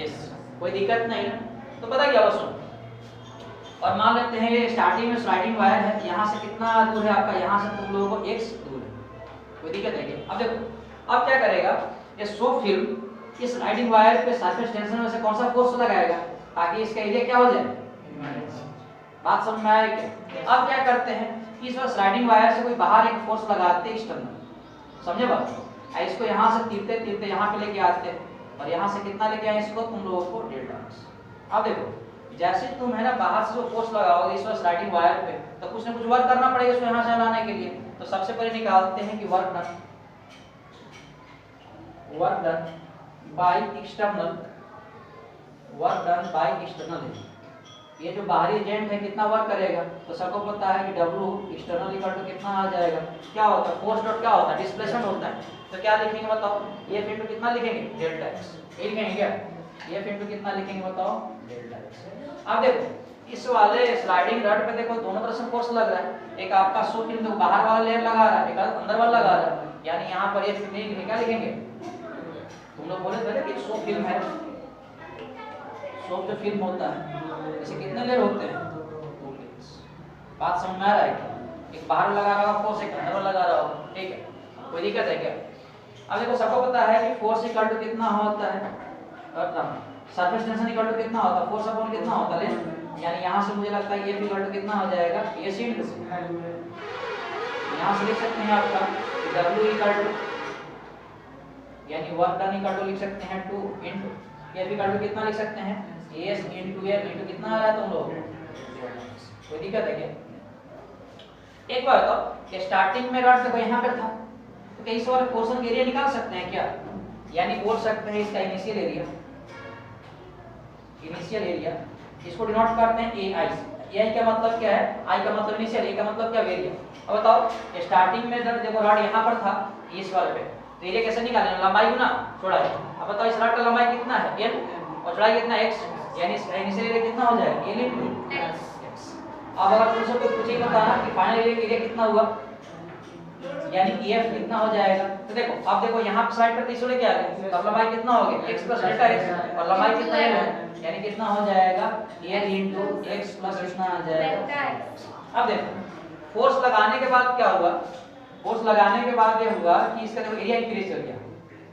S। कोई दिक्कत नहीं है। तो पता क्या हुआ, सुन, और मान लेते हैं ये स्टार्टिंग में स्लाइडिंग वायर है, यहाँ से कितना दूर है आपका? यहाँ से तुम लोगों को x दूर है। कोई दिक्कत है क्या? अब देखो, अब क्या करेगा ये सोफिल इस स्लाइडिंग वायर पे सरफेस टेंशन में से कौन सा फोर्स लगाएगा ताकि इसका एरिया क्या हो जाए? बात समझ में आया क्या? अब क्या करते हैं कि इस बार स्लाइडिंग वायर से कोई बाहर एक फोर्स लगाते हैं एक्सटर्नल, समझे बात? इसको यहाँ से तीरते तीरते यहाँ पे लेके आते हैं और यहाँ से कितना लेके आए इसको? तुम लोगों को डेल्टा x। अब देखो, जैसे तुम है ना बाहर से जो फोर्स लगाओगे इस बार स्लाइडिंग वायर पे, तो कुछ ना कुछ वर्क करना पड़ेगा इसको यहाँ से लाने के लिए। तो सबसे पहले निकालते हैं कि work done by external, work done by external. ये जो बाहरी एजेंट है कितना वर्क करेगा? तो सबको पता है कि W एक्सटर्नल इक्वल टू कितना आ जाएगा? क्या होता है? फोर्स डॉट क्या होता है? डिस्प्लेसमेंट होता है। तो क्या लिखेंगे बताओ? F इनटू कितना लिखेंगे? Delta x। ये लिखेंगे क्या? F इनटू कितना लिखेंगे बताओ? Delta x। अब देखो इस वाले स्लाइडिंग रड पे देखो दोनों तरफ से फोर्स लग रहा है। एक आपका सोफिल तो बाहर वाला लेयर लगा रहा है, एक अंदर वाला लगा रहा है, यानी यहाँ पर F नहीं लिखेंगे, क्या लिखेंगे? तुम लोग बोले थे कि सोफिल है, सोफ जो फिल्म होता है इसे कितने लेयर होते हैं? 2 लेयर्स। बात समझ में आ रहा है क्या? एक बाहर लगा रहा होगा फोर्स, एक अंदर लगा रहा होगा, ठीक है? कोई दिक्कत है क्या? अब देखो सबको पता है कि फोर्स इक्वल टू कितना होता है? सरफेस टेंशन इक्वल टू कितना होता है? फोर्स अपॉन कितना होता है? यानी यहाँ से मुझे लगता है F इक्वल टू कितना हो जाएगा? AC into C। यहाँ से लिख सकते हैं आपका W इक्वल टू, यानी वर्क डन इक्वल टू लिख सकते हैं 2 इनटू F इक्वल टू कितना लिख सकते हैं? S इनटू L इनटू कितना आ रहा है तुम लोग? कोई दिक्कत है क्या? एक बार तो स्टार्टिंग में रड देखो यहाँ पे था, तो क्या इस वाले पोर्शन का एरिया निकाल सकते हैं क्या? यानी बोल सकते हैं इसका इनिशियल एरिया, इसको डिनोट करते हैं AI। AI का मतलब क्या है? I का मतलब इनिशियल, A का मतलब क्या? एरिया। अब बताओ स्टार्टिंग में जब देखो रड यहाँ पर था इस वाले पे, तो एरिया कैसे निकालें? लंबाई गुना चौड़ाई। अब बताओ इस रड का लंबाई कितना है? L और चौड़ाई कितना है? x, यानी इसका इनिशियल एरिया कितना हो जाएगा? L into x। अब अगर तुमसे कोई पूछे बताना कि फाइनल एरिया कितना हुआ, यानी EF कितना हो जाएगा? तो देखो अब देखो यहाँ पे साइड पर तीसरे क्या आ गया? तो लंबाई कितना हो गया? x प्लस डेल्टा x, और लंबाई कितना L है, यानी कितना हो जाएगा? L इनटू x प्लस कितना आ जाएगा? अब देखो फोर्स लगाने के बाद क्या हुआ? फोर्स लगाने के बाद ये हुआ कि इसका देखो एरिया इंक्रीज कर गया।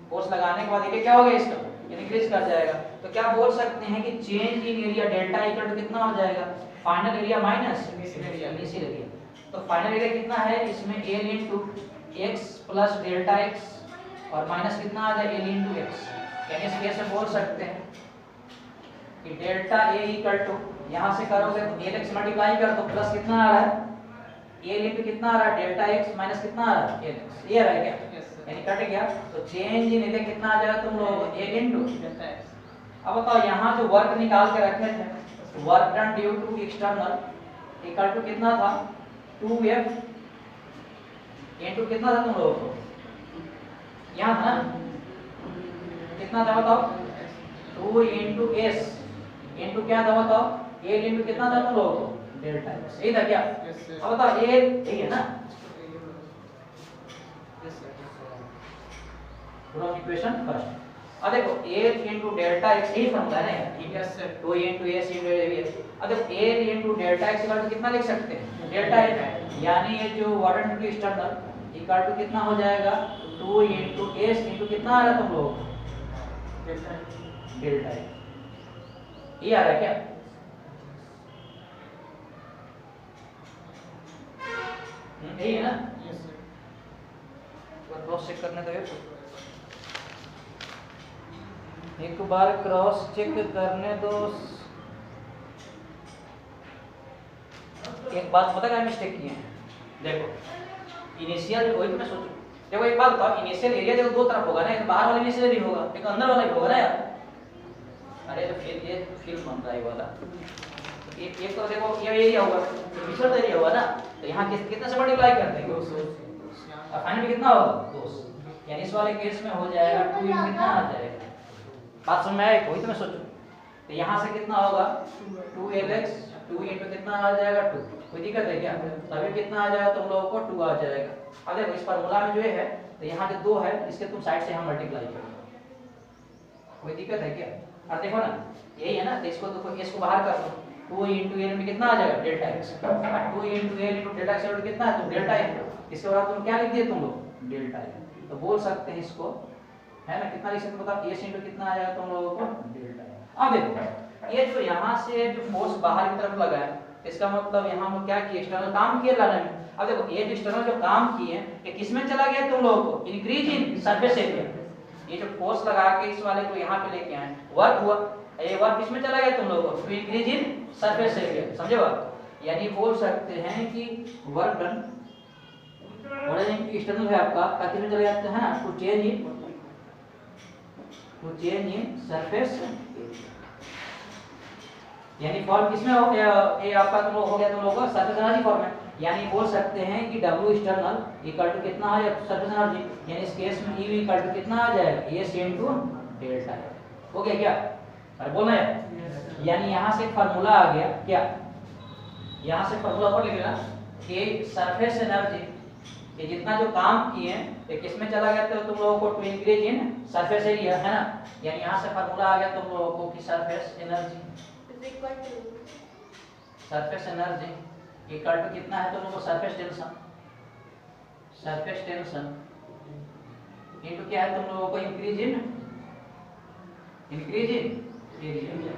फोर्स लगाने के बाद एरिया क्या हो गया? इसका इंक्रीज कर जाएगा। तो क्या बोल सकते हैं कि change in area delta equal to कितना हो जाएगा? Final area minus initial area. तो फाइनल एरिया कितना है इसमें? L into x plus delta x और माइनस कितना आ जाएगा? L into x। यानी इस केस में बोल सकते हैं कि डेल्टा A इक्वल टू, यहाँ से करोगे तो Lx मल्टीप्लाई कर दो, प्लस कितना आ रहा है? L इनटू कितना आ रहा है? डेल्टा x माइनस कितना आ रहा है? Lx। ये रहा क्या? यानी कट गया। तो चेंज इन एरिया कितना आ जाएगा तुम लोगों को? L into delta x। अब बताओ यहाँ जो वर्क निकाल के रखे थे, work done due to external equal to कितना था? 2F इनटू कितना था तुम लोगों को? यहाँ था ना, कितना था बताओ? 2 इनटू S इनटू क्या था बताओ? L इनटू कितना था तुम लोगों को? Delta x। यही था क्या? अब बताओ A यही है ना, फ्रॉम इक्वेशन फर्स्ट। अब देखो L इनटू डेल्टा x यही फॉर्मूला है ना, ठीक है? 2 इनटू S इनटू L। अब देखो L into delta x equal to कितना लिख सकते हैं? डेल्टा x, यानी ये जो water into external equal to कितना हो जाएगा? 2 इनटू S इनटू कितना आ रहा है तुम लोगों को? Delta x। ये आ रहा है क्या? यही है ना? क्रॉस चेक करने दो, एक बार क्रॉस चेक करने दो। एक बात पता क्या मिस्टेक किए हैं, देखो इनिशियल, वही तो मैं सोचूं, देखो एक बात बताओ, इनिशियल एरिया देखो दो तरफ होगा ना, एक बाहर वाला इनिशियल एरिया होगा, एक अंदर वाला ही होगा ना यार। अरे तो फिर ये फिल्म बन रहा है वाला, एक तो देखो ये एरिया होगा, तो विजुअल एरिया होगा ना, तो यहाँ कितना से मल्टीप्लाई करते हैं, और फाइनल में कितना होगा 2, यानी इस वाले केस में हो जाएगा 2 इंटू कितना आ जाएगा, बात समझ में आए, वही तो मैं सोचूं। तो यहाँ से कितना होगा 2lx, 2 इंटू कितना आ जाएगा 2, कोई दिक्कत है क्या? तभी कितना आ जाएगा तुम लोगों को 2 आ जाएगा। अब देखो इस फार्मूला में जो है तो यहाँ जो 2 है इसके तुम साइड से यहाँ मल्टीप्लाई करो, कोई दिक्कत है क्या? अब देखो ना यही है ना, तो इसको देखो, इसको बाहर कर दो, 2 इंटू एल में कितना आ जाएगा delta x, 2 into L into delta x कितना है तो डेल्टा एल, इसके बाद तुम क्या लिख दिए तुम लोग डेल्टा एल, तो बोल सकते हैं इसको है ना, कितना लिख सकते हो बताओ, एस इंटू कितना आ जाएगा तुम लोगों को डेल्टा एल। अब देखो ये जो यहाँ से जो फोर्स बाहर की तरफ लगा है, इसका मतलब यहाँ हम क्या किए, एक्सटर्नल काम किए लाने में। अब देखो ये जो एक्सटर्नल जो काम किए ये किस में चला गया तुम लोगों को, इंक्रीज इन सरफेस एरिया, ये जो फोर्स लगा के इस वाले को यहाँ पे लेके आए वर्क हुआ, ये वर्क किस में चला गया तुम लोगों को, to increase in surface area, समझे बात? यानी बोल सकते हैं कि वर्क डन एक्सटर्नल है आपका किस में चले जाते हैं ना, टू चेंज इन सरफेस, यानी फॉर्म किसमें हो गया, ये आपका तुम लोग हो गया तुम लोगों का सरफेस एनर्जी फॉर्म है। यानी बोल सकते हैं कि W एक्सटर्नल इक्वल टू कितना आ जाएगा सरफेस एनर्जी, यानी इस केस में E इक्वल टू कितना आ जाएगा S इनटू डेल्टा है, हो गया क्या? अरे बोलना है, यानी यहाँ से फार्मूला आ गया क्या, यहाँ से फार्मूला ऊपर लिख लेना कि सरफेस एनर्जी ये जितना जो काम किए ये किस में चला गया तो तुम लोगों को to increase in surface area है ना, यानी यहाँ से फार्मूला आ गया तुम लोगों को कि सरफेस एनर्जी इक्वल टू कितना है तुम लोगों को सरफेस टेंशन इनटू क्या है तुम लोगों को इंक्रीज इन एरिया,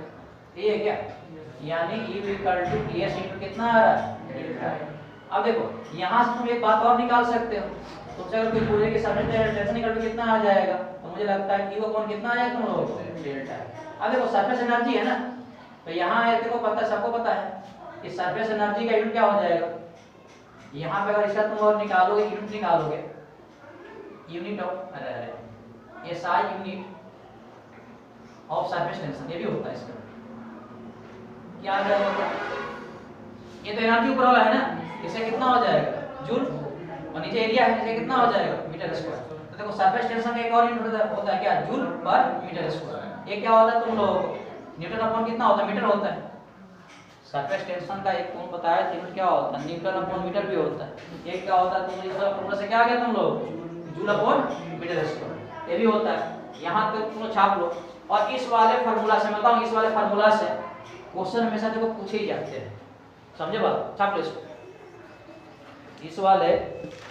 ये है क्या? यानी E equal to S into कितना आ रहा है। अब देखो यहाँ से तुम एक बात और निकाल सकते हो, तुमसे अगर कोई पूछे कि सरफेस टेंशन इक्वल टू कितना आ जाएगा तो मुझे लगता है कि वो कौन कितना आ जाएगा तुम लोगों को डेल्टा है। अब देखो सरफेस एनर्जी है ना, तो यहाँ है देखो पता, सबको पता है कि सरफेस एनर्जी का यूनिट क्या हो जाएगा, यहाँ पे अगर इसका तुम और निकालोगे यूनिट निकालोगे, unit of SI unit of surface tension, ये भी होता है इसका, क्या आ जाएगा, ये तो एनर्जी ऊपर वाला है ना, इसे कितना हो जाएगा जूल, और नीचे एरिया है इसे कितना हो जाएगा मीटर स्क्वायर। तो देखो सरफेस टेंशन का एक और यूनिट होता है क्या, जूल पर मीटर स्क्वायर। ये क्या होता है तुम लोगों को न्यूटन अपॉन कितना होता है, मीटर होता है। सरफेस टेंशन का एक तुम बताया यूनिट क्या होता है, न्यूटन अपॉन मीटर भी होता है। ये क्या होता है तुम इस फॉर्मूला से क्या आ गया तुम लोग जूल अपॉन मीटर स्क्वायर, ये भी होता है। यहाँ तक तुम छाप लो, और इस वाले फार्मूला से बताऊं, इस वाले फार्मूला से क्वेश्चन हमेशा देखो पूछे ही जाते हैं, समझे बात, छाप लो इसको। इस वाले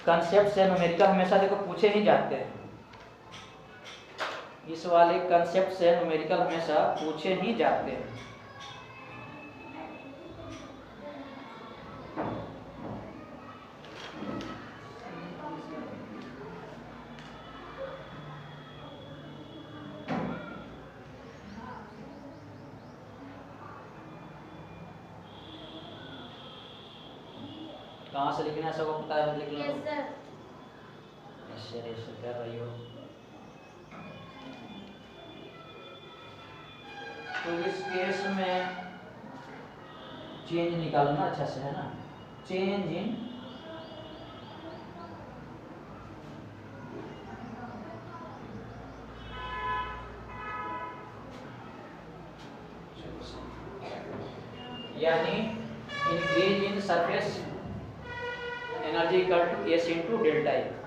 कंसेप्ट से न्यूमेरिकल हमेशा देखो पूछे ही जाते हैं, इस वाले कंसेप्ट से न्यूमेरिकल हमेशा पूछे ही जाते हैं। कहाँ से लिखना है सबको पता है, लिख लो। Yes sir. ऐसे कर रही हो तो इस केस में चेंज निकालना अच्छा से है ना, चेंज इन यानी increase in surface energy equal to S into delta E।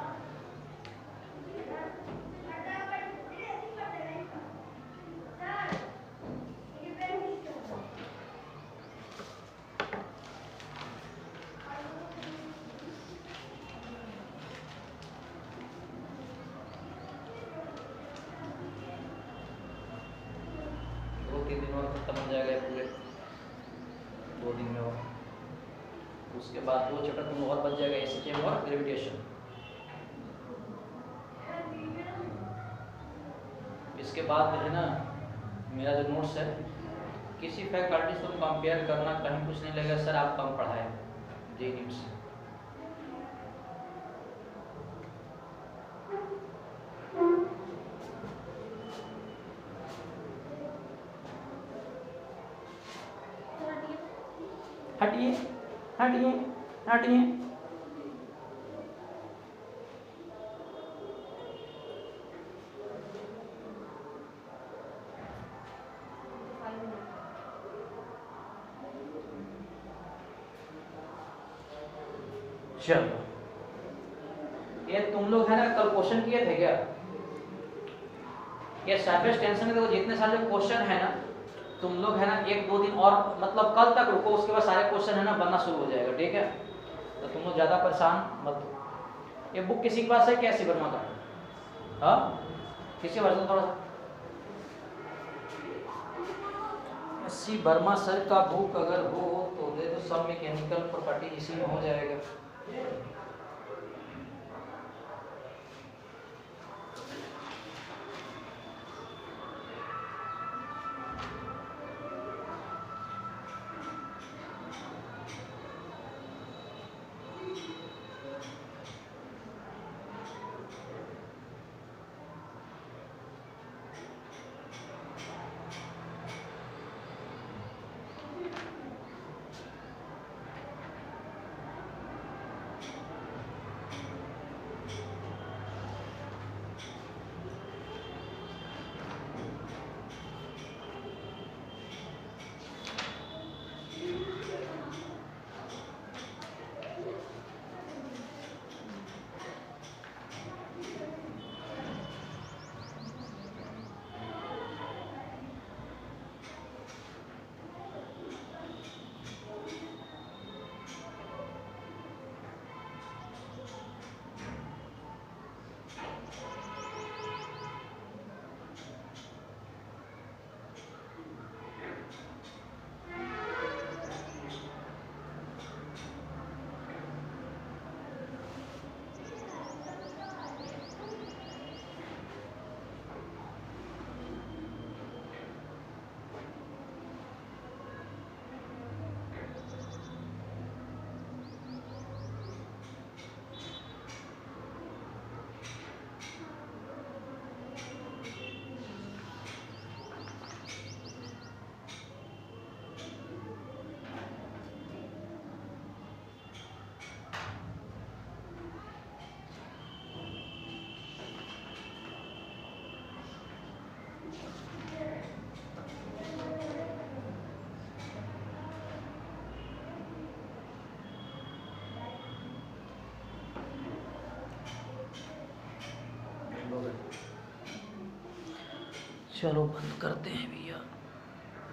खत्म हो जाएगा पूरे 2 दिन में, और उसके बाद 2 चैप्टर तुम और बच जाएगा एसएचएम और ग्रेविटेशन। इसके बाद जो है ना मेरा जो नोट्स है, किसी फैकल्टी से तुम कंपेयर करना, कहीं कुछ नहीं लगेगा सर आप कम पढ़ाए जी नीट से। हटिए हटिए हटिए। चलो ये तुम लोग है ना कल क्वेश्चन किए थे क्या? ये सरफेस टेंशन में देखो जितने सारे क्वेश्चन है ना, तुम लोग है ना 1-2 दिन और मतलब कल तक रुको, उसके बाद सारे क्वेश्चन है ना बनना शुरू हो जाएगा, ठीक है? तो तुम लोग ज्यादा परेशान मत हो। ये बुक किसी के पास है क्या सी वर्मा का? हाँ किसी वर्जन थोड़ा सा सी वर्मा सर का बुक अगर हो तो दे दो, सब मैकेनिकल प्रॉपर्टी इसी में हो जाएगा। चलो बंद करते हैं अभी।